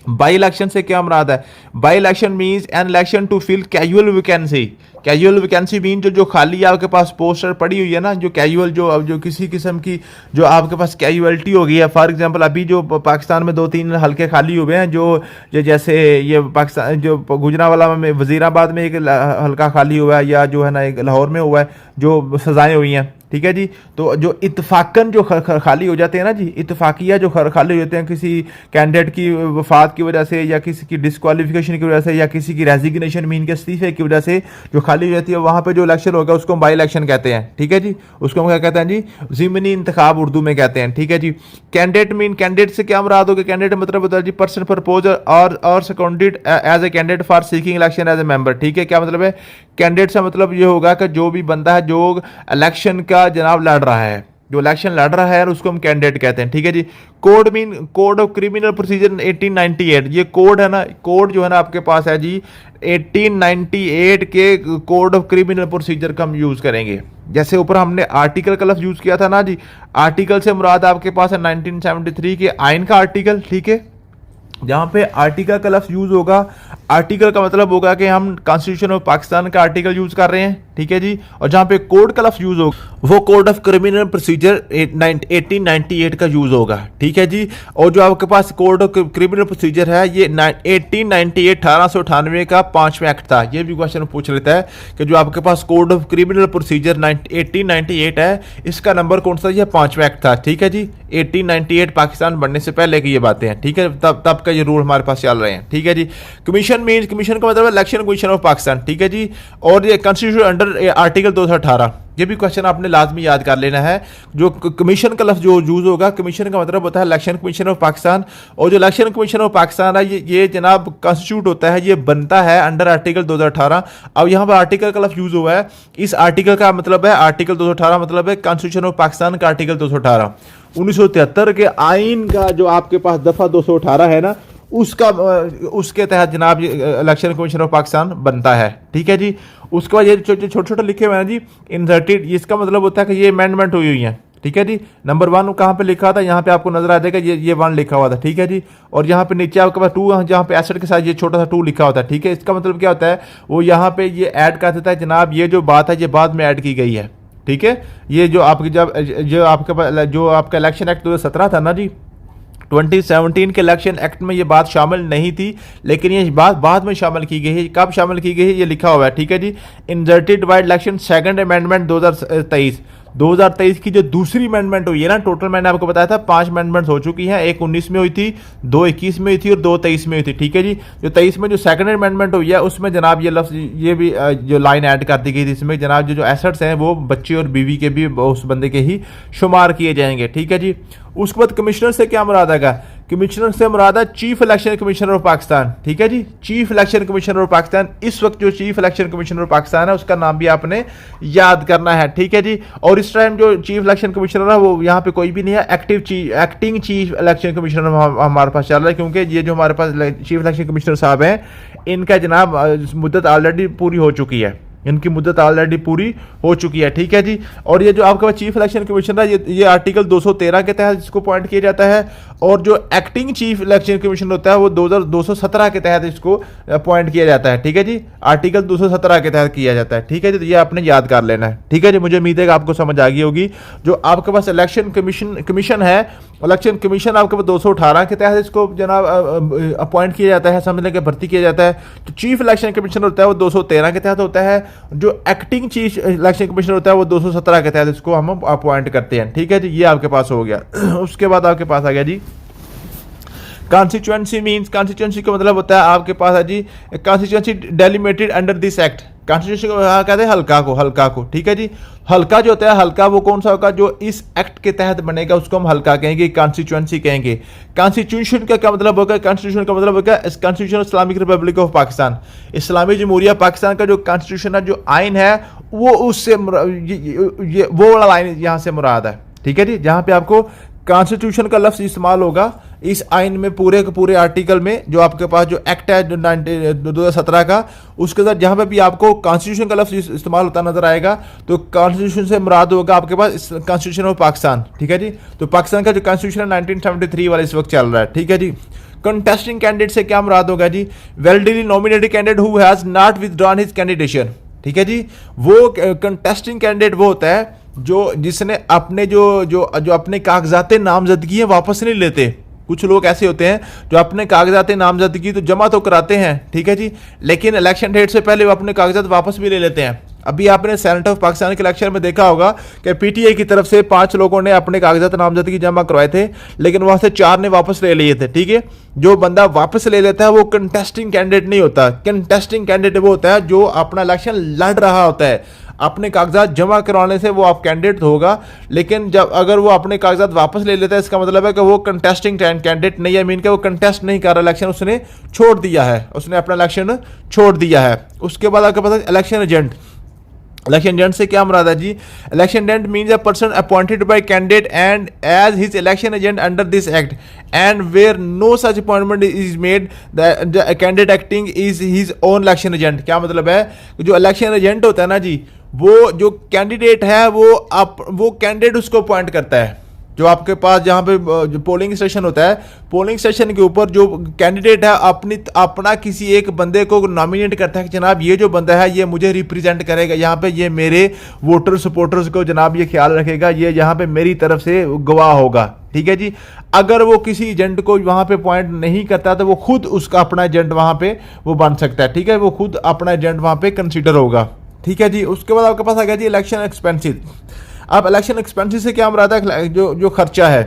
बाई इलेक्शन से क्या मुराद है? By election means an election to fill casual vacancy. Casual vacancy mean जो खाली आपके पास पोस्टर पड़ी हुई है ना, जो कैजुअल जो किसी किस्म की जो आपके पास कैजुअलिटी हो गई है। फॉर एग्जांपल अभी जो पाकिस्तान में 2-3 हल्के खाली हुए हैं, जो जैसे ये पाकिस्तान जो गुजरांवाला में वजीराबाद में एक हल्का खाली हुआ है, या जो है ना एक लाहौर में हुआ है, जो सजाएं हुई हैं। ठीक है जी, तो जो इत्तफाकन जो खाली हो जाते हैं ना जी, इत्तफाकिया जो खाली हो जाते हैं किसी कैंडिडेट की वफात की वजह से, या किसी की डिस्क्वालिफिकेशन की वजह से, या किसी की रेजिग्नेशन मीन के इस्तीफे की वजह से जो खाली हो जाती है, वहाँ पे जो इलेक्शन होगा उसको हम बाई इलेक्शन कहते हैं। ठीक है जी, उसको हम क्या कहते हैं जी? ज़िमनी इंतखाब उर्दू में कहते हैं। ठीक है जी। कैंडिडेट मीन, कैंडिडेट से क्या मुराद होगा? कैंडिडेट मतलब होता है जी पर्सन प्रपोजर और seconded as a candidate for seeking election as a member. ठीक है, क्या मतलब है? कैंडिडेट से मतलब ये होगा कि जो भी बंदा है जो इलेक्शन का जनाब लड़ रहा है, जो इलेक्शन लड़ रहा है, उसको हम कैंडिडेट कहते हैं। ठीक है जी। Code mean code of criminal procedure 1898। ये कोड है ना, कोड जो है ना आपके पास है जी 1898 के कोड ऑफ क्रिमिनल प्रोसीजर का हम यूज करेंगे। जैसे ऊपर हमने आर्टिकल का लफ्ज यूज किया था ना जी, आर्टिकल से मुराद आपके पास है 1973 के आइन का आर्टिकल। ठीक है, जहां पे आर्टिकल का लफ्ज यूज होगा, आर्टिकल का मतलब होगा कि हम कॉन्स्टिट्यूशन ऑफ पाकिस्तान का आर्टिकल यूज कर रहे हैं। ठीक है जी। और जहां पे कोड का लफ्ज यूज होगा वो कोड ऑफ क्रिमिनल प्रोसीजर 1898 का यूज होगा। ठीक है जी। और जो आपके पास कोड ऑफ क्रिमिनल प्रोसीजर है ये 1898 का 5वां एक्ट था। ये भी क्वेश्चन पूछ लेता है कि जो आपके पास कोड ऑफ क्रिमिनल प्रोसीजर 1898 है, इसका नंबर कौन सा? ये 5वां एक्ट था। ठीक है जी। 1898 पाकिस्तान बनने से पहले की ये बातें हैं। ठीक है, तब का ये रूल हमारे पास चल रहे हैं। ठीक है जी। कमीशन मीन्स, कमीशन का मतलब है इलेक्शन कमीशन ऑफ पाकिस्तान। ठीक है जी। और ये कॉन्स्टिट्यूशन अंडर आर्टिकल 218, ये भी क्वेश्चन आपने लाजमी याद कर लेना है। जो कमीशन का लफ्ज जो यूज होगा, कमीशन का मतलब होता है इलेक्शन कमीशन ऑफ पाकिस्तान। और जो इलेक्शन कमीशन ऑफ पाकिस्तान है ये जनाब कॉन्स्टिट्यूट होता है, ये बनता है अंडर आर्टिकल 218। अब यहाँ पर आर्टिकल का लफ्ज यूज हुआ है, इस आर्टिकल का मतलब है आर्टिकल 218 मतलब है कॉन्स्टिट्यूशन ऑफ पाकिस्तान का आर्टिकल 218। 1973 के आइन का जो आपके पास दफा 218 है ना, उसके तहत जनाब इलेक्शन कमीशन ऑफ पाकिस्तान बनता है। ठीक है जी। उसके बाद ये छोटे छोटे लिखे हुए हैं जी इंसर्टेड, इसका मतलब होता है कि ये अमेंडमेंट हुई है। ठीक है जी। नंबर 1 कहाँ पे लिखा था? यहाँ पे आपको नजर आ जाएगा, ये 1 लिखा हुआ था। ठीक है जी। और यहाँ पे नीचे आपके पास 2, जहाँ पे एसेट के साथ ये छोटा सा 2 लिखा होता है। ठीक है, इसका मतलब क्या होता है? वो यहाँ पे ये ऐड कर देता है जनाब, ये जो बात है ये बाद में ऐड की गई है। ठीक है, ये जो आपकी जो आपका इलेक्शन एक्ट 2017 था ना जी, 2017 के इलेक्शन एक्ट में ये बात शामिल नहीं थी, लेकिन ये बात बाद में शामिल की गई है। कब शामिल की गई है ये लिखा हुआ है। ठीक है जी। Inserted by election second amendment 2023 की जो दूसरी अमेंडमेंट हुई है ना, टोटल मैंने आपको बताया था 5 अमेंडमेंट्स हो चुकी हैं। एक 19 में हुई थी, 2 21 में हुई थी और 2 23 में हुई थी। ठीक है जी। जो 23 में जो सेकंड अमेंडमेंट हुई है उसमें जनाब ये लफ्ज ये भी जो लाइन ऐड कर दी गई थी, इसमें जनाब जो एसेट्स हैं वो बच्चे और बीवी के भी उस बंदे के ही शुमार किए जाएंगे। ठीक है जी। उसके बाद कमिश्नर से क्या मुराद आएगा? कमिश्नर से मुराद है chief election commissioner of Pakistan. ठीक है जी। Chief election commissioner of Pakistan, इस वक्त जो chief election commissioner of Pakistan है उसका नाम भी आपने याद करना है। ठीक है जी। और इस टाइम जो चीफ इलेक्शन कमिश्नर है वो यहाँ पे कोई भी नहीं है, एक्टिंग चीफ इलेक्शन कमिश्नर हमारे पास चल रहा है, क्योंकि ये जो हमारे पास चीफ इलेक्शन कमिश्नर साहब हैं इनका जनाब मुद्दत ऑलरेडी पूरी हो चुकी है। इनकी मुद्दत ऑलरेडी पूरी हो चुकी है, ठीक है जी। और ये जो आपके पास चीफ इलेक्शन कमिश्नर है, ये आर्टिकल 213 के तहत इसको अपॉइंट किया जाता है, और जो एक्टिंग चीफ इलेक्शन कमिश्नर होता है वो 2217 के तहत इसको अपॉइंट किया जाता है, ठीक है जी। आर्टिकल 217 के तहत किया जाता है, ठीक है जी। तो ये आपने याद कर लेना है, ठीक है जी। मुझे उम्मीद है कि आपको समझ आ गई होगी। जो आपके पास इलेक्शन कमीशन है, इलेक्शन कमीशन आपके पास 218 के तहत इसको जनाब अपॉइंट किया जाता है, समझने के भर्ती किया जाता है। तो चीफ इलेक्शन कमिश्नर होता है वो 213 के तहत होता है, जो एक्टिंग चीफ इलेक्शन कमिश्नर होता है वो 217 के तहत इसको हम अपॉइंट करते हैं, ठीक है जी। ये आपके पास हो गया। उसके बाद आपके पास आ गया जी कॉन्स्टिट्यूएंसी मींस, कॉन्स्टिट्यूएंसी का मतलब होता है आपके पास है जी constituency delimited under this act. Constitution को कहते हैं हल्का को, ठीक है जी। हल्का जो होता है, हल्का वो कौन सा होगा जो इस एक्ट के तहत बनेगा, उसको हम हल्का कहेंगे, कॉन्स्टिट्यूएंसी कहेंगे। कॉन्स्टिट्यूशन का क्या मतलब होगा? कॉन्स्टिट्यूशन का मतलब होगा constitution Islamic republic of Pakistan, इस्लामी जमहूरिया पाकिस्तान का जो कॉन्स्टिट्यूशन है, जो आइन है, वो उससे वो वाला आइन यहाँ से मुराद है, ठीक है जी। जहाँ पे आपको कॉन्स्टिट्यूशन का लफ्ज इस्तेमाल होगा इस आइन में, पूरे के पूरे आर्टिकल में, जो आपके पास जो एक्ट है जो 2017 का, उसके साथ जहां पे भी आपको कॉन्स्टिट्यूशन का लफ्ज इस्तेमाल होता नजर आएगा, तो कॉन्स्टिट्यूशन से मुराद होगा आपके पास कॉन्स्टिट्यूशन ऑफ पाकिस्तान, ठीक है जी। तो पाकिस्तान का जो कॉन्स्टिट्यूशन 1973 वाला इस वक्त चल रहा है, ठीक है जी। कंटेस्टिंग कैंडिडेट से क्या मुराद होगा जी? Validly nominated candidate who has not withdrawn his candidation, ठीक है जी। वो कंटेस्टिंग कैंडिडेट वो होता है जो जिसने अपने जो अपने कागजात नामजदगी है वापस नहीं लेते। कुछ लोग ऐसे होते हैं जो अपने कागजात नामजदगी तो जमा तो कराते हैं, ठीक है जी, लेकिन इलेक्शन डेट से पहले वो अपने कागजात वापस भी ले लेते हैं। अभी आपने सेनेट ऑफ पाकिस्तान के इलेक्शन में देखा होगा कि पीटीआई की तरफ से 5 लोगों ने अपने कागजात नामजदगी जमा करवाए थे, लेकिन वहां से 4 ने वापस ले लिए थे, ठीक है। जो बंदा वापस ले लेता है वो कंटेस्टिंग कैंडिडेट नहीं होता। कंटेस्टिंग कैंडिडेट वो होता है जो अपना इलेक्शन लड़ रहा होता है, अपने कागजात जमा करवाने से वो आप कैंडिडेट होगा, लेकिन जब अगर वो अपने कागजात वापस ले लेता है, इसका मतलब है कि वो कंटेस्टिंग कैंडिडेट नहीं है, मीन के वो कंटेस्ट नहीं कर रहा इलेक्शन, उसने छोड़ दिया है, उसने अपना इलेक्शन छोड़ दिया है। उसके बाद आपके पास इलेक्शन एजेंट। इलेक्शन एजेंट से क्या मुराद है जी? Election agent means a person appointed by candidate and as his election agent under this act and where no such appointment is made the candidate acting is his own election agent. क्या मतलब है? जो election agent होता है ना जी, वो जो candidate है वो कैंडिडेट उसको अपॉइंट करता है। जो आपके पास जहाँ पे जो पोलिंग स्टेशन होता है, पोलिंग स्टेशन के ऊपर जो कैंडिडेट है अपना किसी एक बंदे को नॉमिनेट करता है कि जनाब ये जो बंदा है ये मुझे रिप्रेजेंट करेगा, यहाँ पे ये मेरे वोटर सपोर्टर्स को जनाब ये ख्याल रखेगा, ये यहाँ पे मेरी तरफ से गवाह होगा, ठीक है जी। अगर वो किसी एजेंट को वहाँ पे पॉइंट नहीं करता तो वो खुद उसका अपना एजेंट वहाँ पे वो बन सकता है, ठीक है। वो खुद अपना एजेंट वहाँ पे कंसिडर होगा, ठीक है जी। उसके बाद आपके पास आ गया जी इलेक्शन एक्सपेंसिस। अब इलेक्शन एक्सपेंसिस से क्या मुराद है? जो खर्चा है।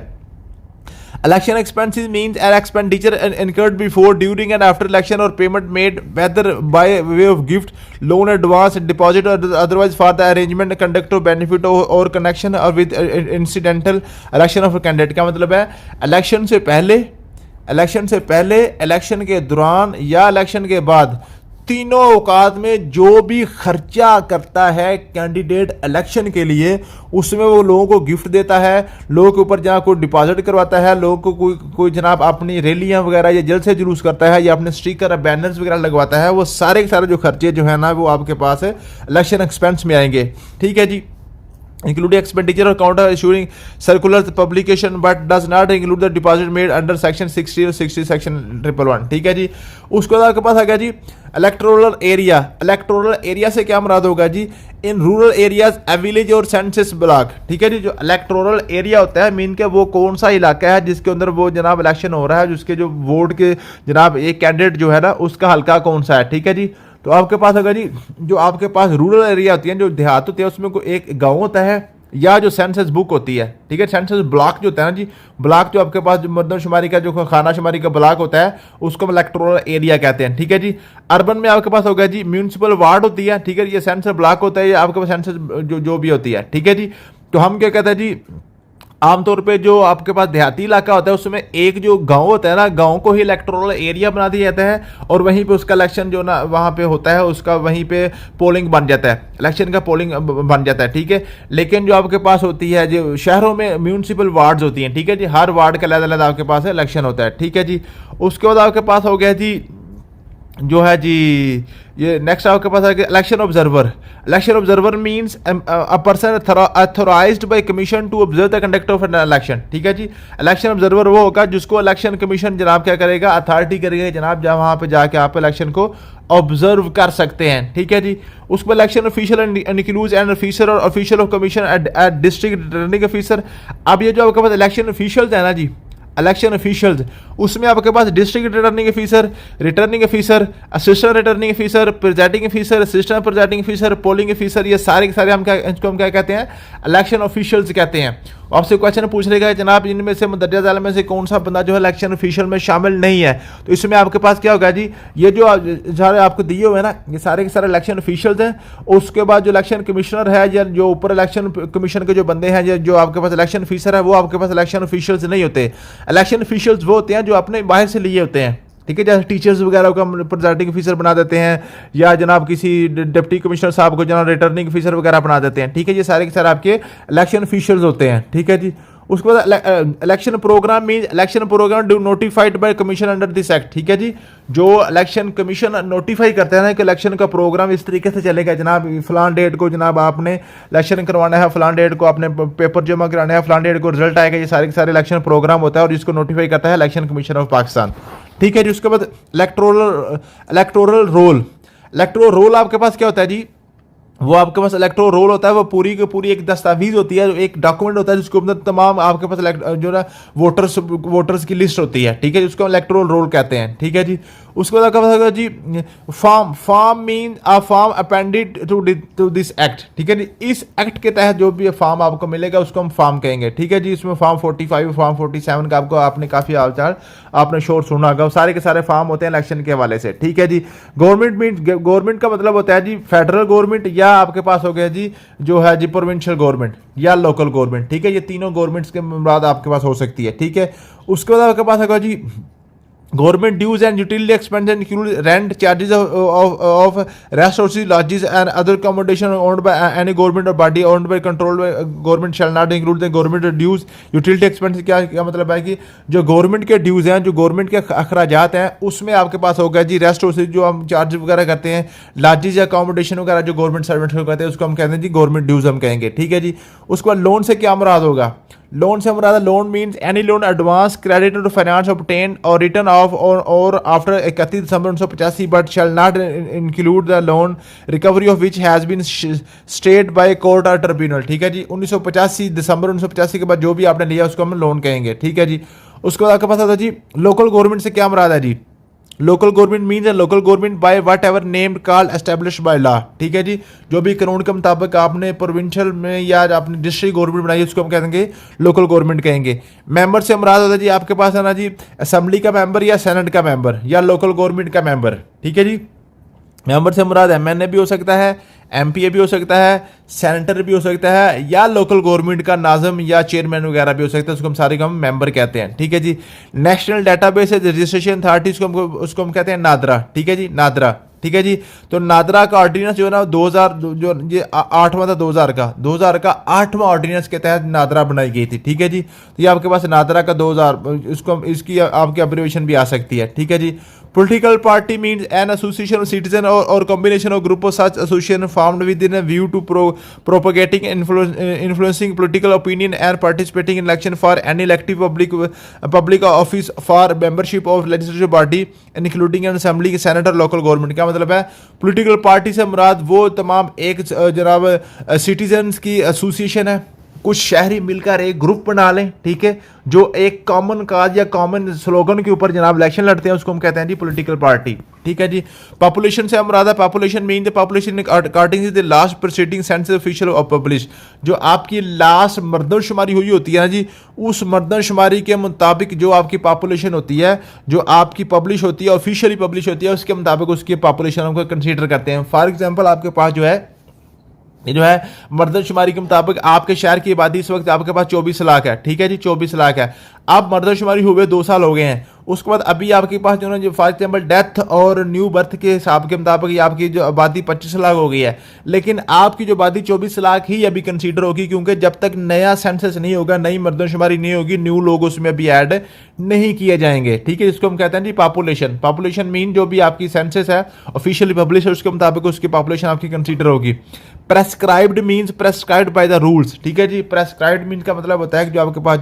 Election expenses means an expenditure incurred before, during and after election और payment made whether by way of gift, loan, advance, deposit और otherwise for the arrangement, conduct of benefit और कनेक्शन और with incidental election of candidate. क्या मतलब है? Election से पहले, election के दौरान या इलेक्शन के बाद, तीनों औकात में जो भी खर्चा करता है कैंडिडेट इलेक्शन के लिए, उसमें वो लोगों को गिफ्ट देता है, लोगों के ऊपर जहाँ कोई डिपॉजिट करवाता है, लोगों को कोई जनाब अपनी रैलियां वगैरह या जलसे जुलूस करता है या अपने स्टिकर बैनर्स वगैरह लगवाता है, वो सारे के सारे जो खर्चे जो है ना वो आपके पास है इलेक्शन एक्सपेंस में आएंगे, ठीक है जी। including expenditure or counter issuing circulars publication but does not include the deposit made under section 60 or 60 section 111, ठीक है जी। उसके बाद आपके पास आ गया जी इलेक्टोरल एरिया। इलेक्टोरल एरिया से क्या मुराद होगा जी? In rural areas a village और सेंसस ब्लॉक, ठीक है जी। जो इलेक्टोरल एरिया होता है मीन के वो कौन सा इलाका है जिसके अंदर वो जनाब इलेक्शन हो रहा है, जिसके जो वोट के जनाब एक कैंडिडेट जो है ना उसका हल्का कौन सा है, ठीक है जी। तो आपके पास अगर जी जो आपके पास रूरल एरिया होती है, जो देहात होती है, उसमें कोई एक गांव होता है या जो सेंसस बुक होती है, ठीक है। सेंसस ब्लॉक जो होता है ना जी, ब्लॉक जो आपके पास मरदमशुमारी का जो खाना शुमारी का ब्लॉक होता है उसको इलेक्टोरल एरिया कहते हैं, ठीक है जी। अर्बन में आपके पास होगा जी म्यूनिसिपल वार्ड होती है, ठीक है। ये सेंसस ब्लॉक होता है, ये आपके पास सेंसस जो भी होती है, ठीक है जी। तो हम क्या कहते हैं जी, आमतौर पे जो आपके पास देहाती इलाका होता है उसमें एक जो गांव होता है ना, गांव को ही इलेक्टोरल एरिया बना दिया जाता है और वहीं पे उसका इलेक्शन जो ना वहाँ पे होता है उसका वहीं पे पोलिंग बन जाता है, इलेक्शन का पोलिंग बन जाता है, ठीक है। लेकिन जो आपके पास होती है जो शहरों में म्यूनिसिपल वार्ड्स होती हैं, ठीक है जी, हर वार्ड का अलग अलग आपके पास इलेक्शन होता है, ठीक है जी। उसके बाद आपके पास हो गया जी जो है जी, ये नेक्स्ट आपके पास है election observer. Election observer means a person authorised by commission to observe the conduct of an election. ठीक है जी, इलेक्शन ऑब्जर्वर वो होगा जिसको इलेक्शन कमीशन जनाब क्या करेगा, अथॉरिटी करेगा जनाब, जहाँ वहाँ पे जाके आप इलेक्शन को ऑब्जर्व कर सकते हैं। ठीक है जी, उसको election official includes and officer और official of commission at district returning officer. अब ये जो आपके पास इलेक्शन ऑफिशियल्स है ना जी, इलेक्शन ऑफिशियल्स, उसमें आपके पास district returning officer, assistant returning officer, presiding officer, assistant presiding officer, polling officer, ये सारे के सारे हम क्या, इसको हम क्या कहते हैं, इलेक्शन ऑफिशियल्स कहते हैं। आपसे क्वेश्चन पूछ रहेगा जनाब इनमें से मुंदरजा ज़ैल में से कौन सा बंदा जो है इलेक्शन ऑफिशियल में शामिल नहीं है, तो इसमें आपके पास क्या होगा जी, ये जो सारे आपको दिए हुए हैं ना, ये सारे के सारे इलेक्शन ऑफिशियल्स हैं। उसके बाद जो इलेक्शन कमिश्नर है या जो ऊपर इलेक्शन कमीशन के जो बंदे हैं, जो आपके पास इलेक्शन ऑफिसर है, वो आपके पास इलेक्शन ऑफिशियल्स नहीं होते। इलेक्शन ऑफिशियल्स वो होते हैं जो अपने बाहर से लिए होते हैं। ठीक है, जैसे टीचर्स वगैरह को हम प्रिजाइडिंग ऑफिसर बना देते हैं, या जनाब किसी डिप्टी कमिश्नर साहब को जनाब रिटर्निंग ऑफिसर वगैरह बना देते हैं। ठीक है, ये सारे के सारे आपके इलेक्शन ऑफिशियल्स होते हैं। ठीक है जी, उसके बाद election programme mean election programme do notified by commission under this act. ठीक है जी, जो इलेक्शन कमीशन नोटिफाई करते हैं ना कि इलेक्शन का प्रोग्राम इस तरीके से चलेगा जनाब, फलान डेट को जनाब आपने इलेक्शन करवाना है, फलान डेट को आपने पेपर जमा कराना है, फलान डेट को रिजल्ट आएगा, ये सारे के सारे इलेक्शन प्रोग्राम होता है और जिसको नोटिफाई करता है इलेक्शन कमीशन ऑफ पाकिस्तान। ठीक है जी, उसके बाद इलेक्टोरल रोल आपके पास क्या होता है जी, वो आपके पास इलेक्ट्रो रोल होता है, वो पूरी की पूरी एक दस्तावेज होती है, एक डॉक्यूमेंट होता है जिसके अंदर तमाम आपके पास जो ना वोटर्स की लिस्ट होती है। ठीक है, जिसको इलेक्ट्रोल रोल कहते हैं। ठीक है जी, उसके बाद आपका होगा जी form mean a form appended to this act. ठीक है जी, इस एक्ट के तहत जो भी फॉर्म आपको मिलेगा उसको हम फॉर्म कहेंगे। ठीक है जी, इसमें फॉर्म 45 फॉर्म 47 का आपको आपने काफ़ी आचार आपने शोर सुना होगा, सारे के सारे फॉर्म होते हैं इलेक्शन के हवाले से। ठीक है जी, गवर्नमेंट का मतलब होता है जी फेडरल गवर्नमेंट, या आपके पास हो गया जी जो है जी प्रोविंशियल गवर्नमेंट या लोकल गवर्नमेंट। ठीक है, ये तीनों गवर्नमेंट्स के बाद आपके पास हो सकती है। ठीक है, उसके बाद आपके पास होगा जी government dues and utility expenses include rent, charges of rest houses, lodges and other accommodation owned by any government or body owned by controlled by government shall not include the government dues, utility expenses। क्या मतलब है कि जो government के dues हैं, जो government के अखराजात हैं, उसमें आपके पास होगा जी रेस्ट हाउसेज जो हम चार्ज वगैरह करते हैं, लॉजेज या अकोमोडेशन वगैरह जो गवर्नमेंट सर्वेंट को कहते हैं, उसको हम कहते हैं जी गवर्नमेंट ड्यूज हम कहेंगे। ठीक है जी, उसके बाद लोन से क्या मुराद होगा, लोन से मुराद loan means any loan advance credit to finance obtain और रिटर्न ऑफ और after 31 December 1985 but shall not include the loan recovery of which has been state by court और ट्रिब्यूनल। ठीक है जी, 1985 दिसंबर 1985 के बाद जो भी आपने लिया उसको हम लोन कहेंगे। ठीक है जी, उसके बाद आपके पास आता है जी लोकल गवर्नमेंट से क्या मुराद है जी, local government means local government by whatever named called establish by law. ठीक है जी, जो भी कानून के मुताबिक आपने प्रोविंशियल में या आपने डिस्ट्रिक्ट गवर्नमेंट बनाई उसको हम कहेंगे लोकल गवर्नमेंट कहेंगे। मेंबर से मुराद होता है जी आपके पास है ना जी असेंबली का मेंबर या सेनेट का मेंबर या लोकल गवर्नमेंट का मेंबर। ठीक है जी, मेंबर से मुराद एमएनए भी हो सकता है, एमपीए भी हो सकता है, सेनेटर भी हो सकता है, या लोकल गवर्नमेंट का नाज़म या चेयरमैन वगैरह भी हो सकता है, उसको हम सारे को हम मेंबर कहते हैं। ठीक है जी, नेशनल डाटाबेस रजिस्ट्रेशन अथॉरिटी उसको हम कहते हैं नादरा। ठीक है जी, नादरा। ठीक है जी, तो नादरा का ऑर्डिनेंस जो है ना 2000 जो ये 8वां था 2000 का 8वां ऑर्डिनेंस के तहत नादरा बनाई गई थी। ठीक है जी, तो ये आपके पास नादरा का 2000 इसको इसकी आपकी अब्रिविएशन भी आ सकती है। ठीक है जी, Political party means an association of citizens or combination of group of such association formed within a view to propagating influencing political opinion and participating in election for any elective public office for membership of legislative body including an assembly, senate और local government। क्या मतलब है, political party से मुराद वो तमाम एक जनाब citizens की association है, कुछ शहरी मिलकर एक ग्रुप बना लें। ठीक है, जो एक कॉमन काज या कॉमन स्लोगन के ऊपर जनाब इलेक्शन लड़ते हैं, उसको हम कहते हैं जी पॉलिटिकल पार्टी। ठीक है जी, पॉपुलेशन से हम मुराद है population mean the population according to the last proceeding census official और पब्लिश, जो आपकी लास्ट मर्दमशुमारी हुई होती है ना जी, उस मर्दमशुमारी के मुताबिक जो आपकी पॉपुलेशन होती है, जो आपकी पब्लिश होती है, ऑफिशियली पब्लिश होती है, उसके मुताबिक उसकी पॉपुलेशन हमको कंसीडर करते हैं। फॉर एग्जाम्पल आपके पास जो है ये जो है मर्दमशुमारी के मुताबिक आपके शहर की आबादी इस वक्त आपके पास 24 लाख है। ठीक है जी, 24 लाख है। अब मर्दमशुमारी हुए 2 साल हो गए हैं, उसके बाद अभी आपके पास जो ना जो फॉर एग्जाम्पल डेथ और न्यू बर्थ के हिसाब के मुताबिक आपकी जो आबादी 25 लाख हो गई है, लेकिन आपकी जो आबादी 24 लाख ही अभी कंसीडर होगी, क्योंकि जब तक नया सेंसस नहीं होगा, नई मर्दमशुमारी नहीं होगी, न्यू लोग उसमें अभी ऐड नहीं किए जाएंगे। ठीक है, जिसको हम कहते हैं जी पॉपुलेशन। पॉपुलेशन मीन जो भी आपकी सेंसस है ऑफिशियली पब्लिश है उसके मुताबिक उसकी पॉपुलेशन आपकी कंसीडर होगी। Prescribed means prescribed by the rules. ठीक है जी, प्रेस्क्राइब्ड मीन का मतलब होता है कि जो आपके पास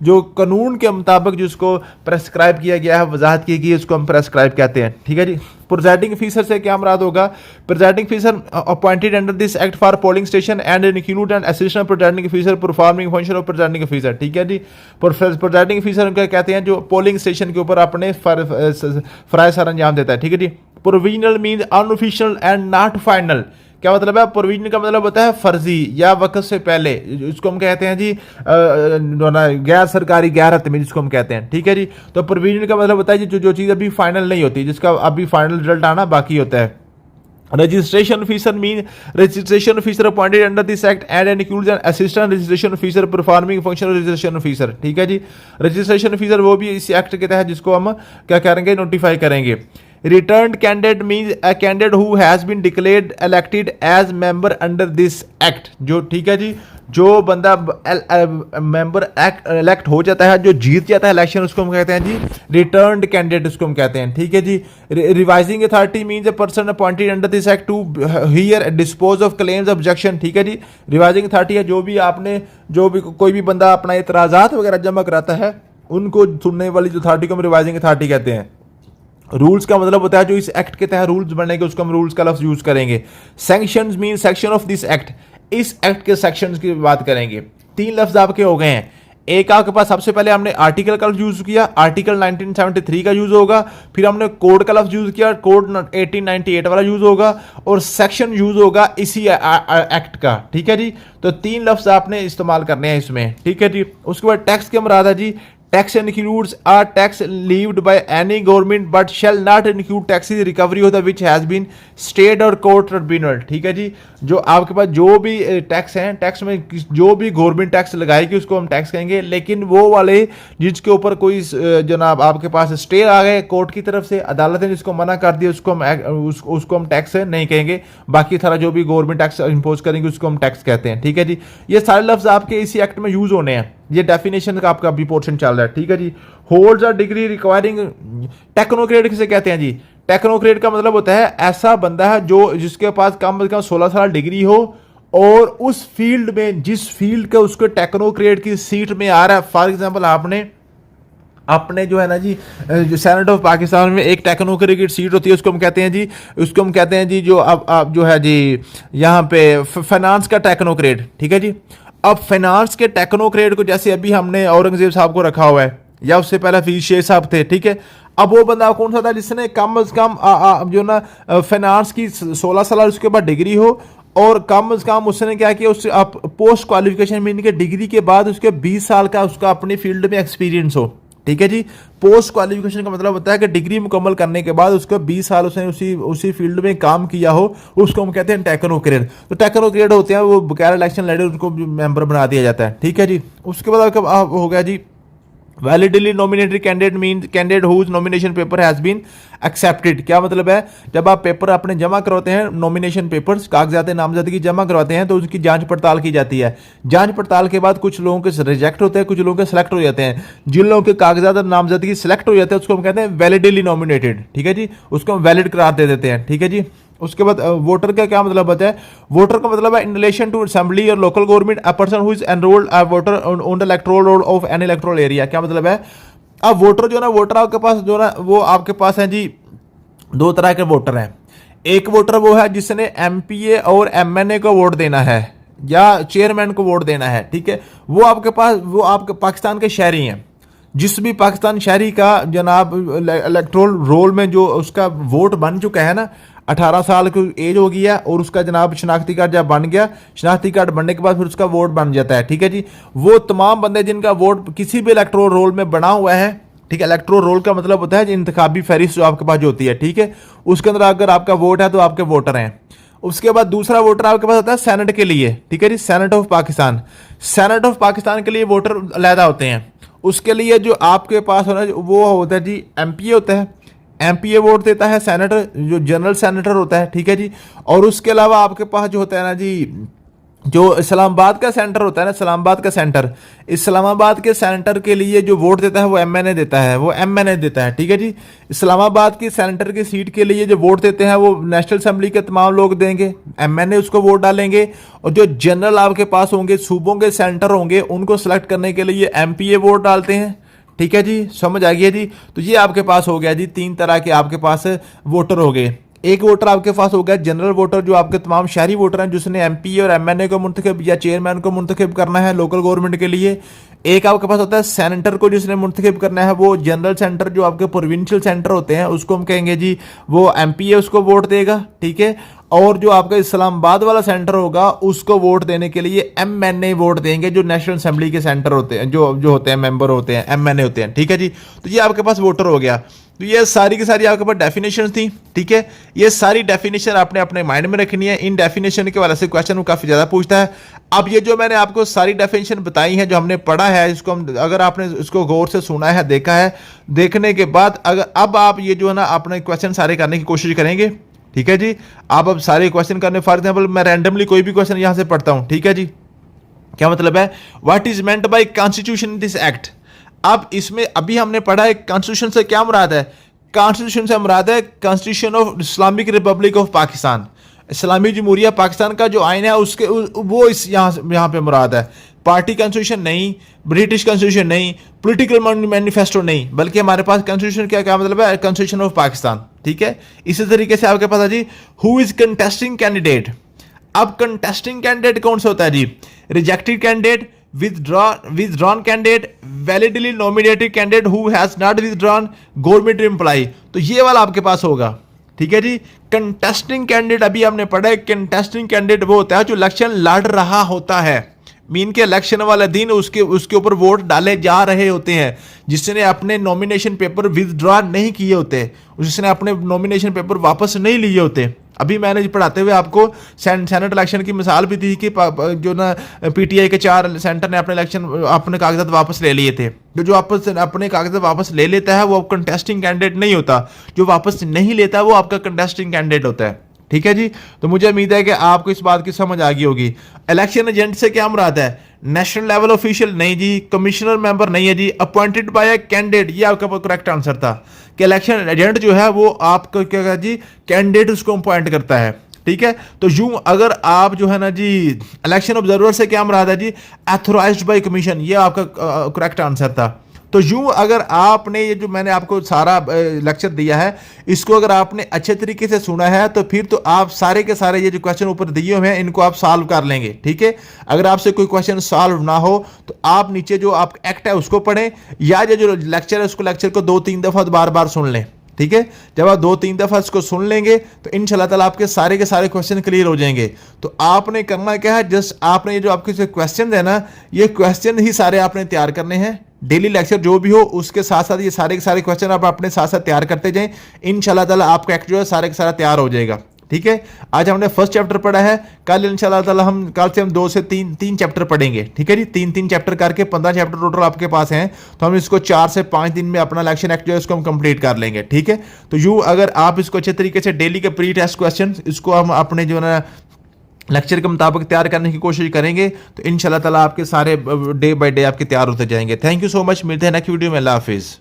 जो कानून के मुताबिक जिसको प्रेस्क्राइब किया गया है, वजाहत की गई, उसको हम प्रेस्क्राइब कहते हैं। ठीक है जी। प्रिजाइडिंग ऑफिसर से क्या मुराद होगा? Presiding officer appointed under this act for polling station and include and assistant presiding officer performing function of presiding officer. ठीक है जी। प्रिजाइडिंग ऑफिसर उनका कहते हैं जो पोलिंग स्टेशन के ऊपर अपने फराइज सर अंजाम देता है। ठीक है जी। Provisional mean unofficial and not final. क्या मतलब है? प्रोविजन का मतलब होता है फर्जी या वक्त से पहले, इसको हम कहते हैं जी गैर सरकारी गैर हतमी जिसको हम कहते हैं। ठीक है जी। तो प्रोविजन का मतलब होता है जो चीज़ अभी फाइनल नहीं होती, जिसका अभी फाइनल रिजल्ट आना बाकी होता है। Registration officer mean registration officer appointed under this act and includes an assistant registration officer performing function registration officer. ठीक है जी। रजिस्ट्रेशन ऑफिसर वो भी इस एक्ट के तहत जिसको हम क्या करेंगे, नोटिफाई करेंगे। Returned candidate means a candidate who has been declared elected as member under this act। जो ठीक है जी, जो बंदा मेंबर इलेक्ट हो जाता है, जो जीत जाता है इलेक्शन, उसको हम कहते हैं जी रिटर्न्ड कैंडिडेट, उसको हम कहते हैं। ठीक है जी। Revising authority means a person appointed under this act to hear dispose of claims objection. ठीक है जी। रिवाइजिंग अथॉरिटी है जो भी कोई भी बंदा अपना एतराज़ात वगैरह जमा कराता है, उनको सुनने वाली जो अथॉरिटी को हम रिवाइजिंग अथॉरिटी कहते हैं। रूल्स का मतलब होता है जो इस एक्ट के तहत रूल्स बनेंगे उसको हम रूल्स का लफ्ज यूज करेंगे। Sanctions mean section of this act, इस एक्ट के सेक्शंस की बात करेंगे। 3 लफ्ज आपके हो गए हैं। एक आपके पास सबसे पहले हमने आर्टिकल का यूज किया, आर्टिकल 1973 का यूज होगा, फिर हमने कोड का लफ्ज यूज किया, कोड 1898 वाला यूज होगा, और सेक्शन यूज होगा इसी एक्ट का। ठीक है जी। तो 3 लफ्ज आपने इस्तेमाल करने हैं इसमें। ठीक है जी। उसके बाद टैक्स के मुराद है जी tax includes a tax levied by any government but shall not include taxes recovery of the which has been state or court tribunal। ठीक है जी। जो आपके पास जो भी टैक्स हैं, टैक्स में जो भी गवर्नमेंट टैक्स लगाएगी उसको हम टैक्स कहेंगे, लेकिन वो वाले जिसके ऊपर कोई जनाब आपके पास स्टे आ गए कोर्ट की तरफ से, अदालत ने जिसको मना कर दिया उसको हम टैक्स नहीं कहेंगे। बाकी सारा जो भी गवर्नमेंट टैक्स इंपोज करेंगे उसको हम टैक्स कहते हैं। ठीक है जी। ये सारे लफ्ज आपके इसी एक्ट में यूज होने हैं। ये डेफिनेशन का आपका अभी पोर्शन चल रहा है। ठीक है जी। Holds a degree requiring technocrat किसे कहते हैं जी? टेक्नोक्रेट का मतलब होता है ऐसा बंदा है जो जिसके पास कम से कम 16 साल डिग्री हो और उस फील्ड में जिस फील्ड का उसको टेक्नोक्रेट की सीट में आ रहा है। फॉर एग्जाम्पल आपने जो है ना जी जो सेनेट ऑफ पाकिस्तान में एक टेक्नोक्रेट की सीट होती है, उसको हम कहते हैं जी जो अब जो है जी यहाँ पे फाइनेंस का टेक्नोक्रेट। ठीक है जी। अब फाइनेंस के टेक्नोक्रेट को जैसे अभी हमने औरंगजेब साहब को रखा हुआ है या उससे पहले हफीज शेख साहब थे। ठीक है। अब वो बंदा कौन सा था जिसने कम से कम जो ना फाइनेंस की 16 साल उसके बाद डिग्री हो, और कम से कम उसने क्या किया, उससे आप पोस्ट क्वालिफिकेशन मीन के डिग्री के बाद उसके 20 साल का उसका अपनी फील्ड में एक्सपीरियंस हो। ठीक है जी। पोस्ट क्वालिफिकेशन का मतलब होता है कि डिग्री मुकम्मल करने के बाद उसको 20 साल उसने उसी फील्ड में काम किया हो, उसको हम कहते हैं टेक्नोक्रेट। तो टेक्नोक्रेट होते हैं वो बगैर इलेक्शन लड़े उनको मेंबर बना दिया जाता है। ठीक है जी। उसके बाद हो गया जी validly nominated candidate mean candidate whose nomination paper has been accepted. क्या मतलब है? जब आप पेपर अपने जमा करवाते हैं, नॉमिनेशन पेपर्स कागजात नामजदगी जमा करवाते हैं, तो उसकी जांच पड़ताल की जाती है। जांच पड़ताल के बाद कुछ लोगों के रिजेक्ट होते हैं, कुछ लोगों के सिलेक्ट हो जाते हैं। जिन लोगों के कागजात नामजदगी सिलेक्ट हो जाते हैं उसको हम कहते हैं वैलिडली नॉमिनेटेड। ठीक है जी। उसको हम वैलिड करार दे देते हैं। ठीक है जी। उसके बाद वोटर का क्या मतलब होता है? वोटर का मतलब है इन रिलेशन टू असेंबली और local government a person who is enrolled a voter on the electoral roll of N electoral area. क्या मतलब है? अब वोटर जो ना वोटर आपके पास जो ना वो आपके पास है जी 2 तरह के वोटर हैं। एक वोटर वो है जिसने एमपीए और एमएनए को वोट देना है या चेयरमैन को वोट देना है। ठीक है। वो आपके पाकिस्तान के शहरी हैं। जिस भी पाकिस्तान शहरी का जनाब इलेक्टोरल रोल में जो उसका वोट बन चुका है ना, 18 साल की एज हो गई है और उसका जनाब शनाख्ती कार्ड जब बन गया, शनाख्ती कार्ड बनने के बाद फिर उसका वोट बन जाता है। ठीक है जी। वो तमाम बंदे जिनका वोट किसी भी इलेक्टोरल रोल में बना हुआ है। ठीक है। इलेक्टोरल रोल का मतलब होता है इंतखाबी फहरिस्त जो आपके पास जो होती है। ठीक है। उसके अंदर अगर आपका वोट है तो आपके वोटर हैं। उसके बाद दूसरा वोटर आपके पास होता है सेनेट के लिए। ठीक है जी। सेनेट ऑफ पाकिस्तान के लिए वोटर अलहदा होते हैं। उसके लिए जो आपके पास होना वो होता है जी एमपीए होता है, एमपीए वोट देता है, सेनेटर जो जनरल सेनेटर होता है, ठीक है जी। और उसके अलावा आपके पास जो होता है ना जी, जो इस्लामाबाद का सेंटर होता है ना, इस्लामाबाद का सेंटर, इस्लामाबाद के सेंटर के लिए जो वोट देता है वो एमएनए देता है, वो एमएनए देता है, ठीक है जी। इस्लामाबाद की सेंटर की सीट के लिए जो वोट देते हैं वो नेशनल असेंबली के तमाम लोग देंगे, एमएनए उसको वोट डालेंगे। और जो जनरल आपके पास होंगे, सूबों के सेंटर होंगे, उनको सेलेक्ट करने के लिए एमपीए वोट डालते हैं, ठीक है जी। समझ आ गया जी। तो ये आपके पास हो गया जी, 3 तरह के आपके पास वोटर हो गए। एक वोटर आपके पास हो गया जनरल वोटर, जो आपके तमाम शहरी वोटर हैं, जिसने एमपी और एमएनए को मुंतखब या चेयरमैन को मुंतखब करना है लोकल गवर्नमेंट के लिए। एक आपके पास होता है सेनेटर को, जिसने मुंतखब करना है, वो जनरल सेंटर जो आपके प्रोविंशियल सेंटर होते हैं उसको हम कहेंगे जी वो एमपी है, उसको वोट देगा, ठीक है। और जो आपका इस्लामाबाद वाला सेंटर होगा उसको वोट देने के लिए एमएनए वोट देंगे, जो नेशनल असेंबली के सेंटर होते हैं, जो होते हैं मेंबर होते हैं, एमएनए होते हैं, ठीक है जी। तो ये आपके पास वोटर हो गया। तो ये सारी की सारी आपके पास डेफिनेशन थी, ठीक है। ये सारी डेफिनेशन आपने अपने माइंड में रखनी है। इन डेफिनेशन के वाले से क्वेश्चन काफी ज्यादा पूछता है। अब ये जो मैंने आपको सारी डेफिनेशन बताई है, जो हमने पढ़ा है, इसको हम अगर आपने इसको गौर से सुना है, देखा है, देखने के बाद अगर अब आप ये जो है ना अपने क्वेश्चन सारे करने की कोशिश करेंगे, ठीक है जी। आप अब सारे क्वेश्चन करने, फॉर एग्जाम्पल मैं रैंडमली कोई भी क्वेश्चन यहां से पढ़ता हूं, ठीक है जी। क्या मतलब है, what is meant by constitution in this act. अब इसमें अभी हमने पढ़ा है कॉन्स्टिट्यूशन से क्या मुराद है, कॉन्स्टिट्यूशन से मुराद है constitution of Islamic republic of Pakistan, इस्लामी जमहूरिया पाकिस्तान का जो आइन है उसके वो इस यहाँ पे मुराद है। पार्टी कॉन्स्टिट्यूशन नहीं, ब्रिटिश कॉन्स्टिट्यूशन नहीं, पॉलिटिकल मैनिफेस्टो नहीं, बल्कि हमारे पास कॉन्स्टिट्यूशन क्या मतलब है, कॉन्स्टिट्यूशन ऑफ पाकिस्तान, ठीक है। इसी तरीके से आपके पास है जी हु इज कंटेस्टिंग कैंडिडेट। अब कंटेस्टिंग कैंडिडेट कौन सा होता है जी, rejected candidate, withdrawn candidate, validly nominated candidate who has not withdrawn, government employee। तो ये वाला आपके पास होगा, ठीक है जी। कंटेस्टिंग कैंडिडेट अभी हमने पढ़ा है, कंटेस्टिंग कैंडिडेट वो होता है जो इलेक्शन लड़ रहा होता है, मीन के इलेक्शन वाले दिन उसके ऊपर वोट डाले जा रहे होते हैं, जिसने अपने नॉमिनेशन पेपर विदड्रॉ नहीं किए होते, जिसने अपने नॉमिनेशन पेपर वापस नहीं लिए होते। अभी मैंने पढ़ाते हुए आपको सेनेट इलेक्शन की मिसाल भी दी कि जो ना पीटीआई के 4 सेंटर ने अपने कागजात वापस ले लिए थे। जो अपने कागजात वापस ले लेता है वो कंटेस्टिंग कैंडिडेट नहीं होता, जो वापस नहीं लेता वो आपका कंटेस्टिंग कैंडिडेट होता है, ठीक है जी। तो मुझे उम्मीद है कि आपको इस बात की समझ आ गई होगी। इलेक्शन एजेंट से क्या मुराद है, नेशनल लेवल ऑफिशियल नहीं जी, कमिश्नर मेंबर नहीं है जी, अपॉइंटेड बाय अ कैंडिडेट, ये आपका करेक्ट आंसर था कि इलेक्शन एजेंट जो है वो आपको क्या कहा जी, कैंडिडेट उसको अपॉइंट करता है, ठीक है। तो यूं अगर आप जो है ना जी इलेक्शन ऑब्जर्वर से क्या मुराद है जी, ऑथराइज्ड बाय कमीशन, ये आपका करेक्ट आंसर था। तो यूं अगर आपने ये जो मैंने आपको सारा लेक्चर दिया है, इसको अगर आपने अच्छे तरीके से सुना है तो फिर तो आप सारे के सारे ये जो क्वेश्चन ऊपर दिए हुए हैं इनको आप सॉल्व कर लेंगे, ठीक है। अगर आपसे कोई क्वेश्चन सॉल्व ना हो तो आप नीचे जो आप एक्ट है उसको पढ़ें, या ये जो लेक्चर है उसको लेक्चर को 2-3 दफा बार बार सुन लें, ठीक है। जब आप 2-3 दफा इसको सुन लेंगे तो इंशाल्लाह ताला आपके सारे के सारे क्वेश्चन क्लियर हो जाएंगे। तो आपने करना क्या है, जस्ट आपने ये जो आपके क्वेश्चन है ना, ये क्वेश्चन ही सारे आपने तैयार करने हैं। डेली लेक्चर जो भी हो उसके साथ साथ ये सारे के सारे क्वेश्चन आप अपने साथ साथ तैयार करते जाएं, इंशाल्लाह ताला आपका एक्ट जो है सारे का सारा तैयार हो जाएगा, ठीक है। आज हमने फर्स्ट चैप्टर पढ़ा है, कल इंशाल्लाह ताला कल से हम 2 से 3 चैप्टर पढ़ेंगे, ठीक है जी। 3 चैप्टर करके 15 चैप्टर टोटल आपके पास हैं, तो हम इसको 4 से 5 दिन में अपना इलेक्शन एक्ट जो है इसको हम कंप्लीट कर लेंगे, ठीक है। तो यूं अगर आप इसको अच्छे तरीके से डेली के प्री टेस्ट क्वेश्चन इसको हम अपने जो है लेक्चर के मुताबिक तैयार करने की कोशिश करेंगे, तो इंशाल्लाह ताला आपके सारे डे बाय डे आपके तैयार होते जाएंगे। थैंक यू सो मच, मिलते हैं नेक्स्ट वीडियो में, अल्लाह हाफिज़।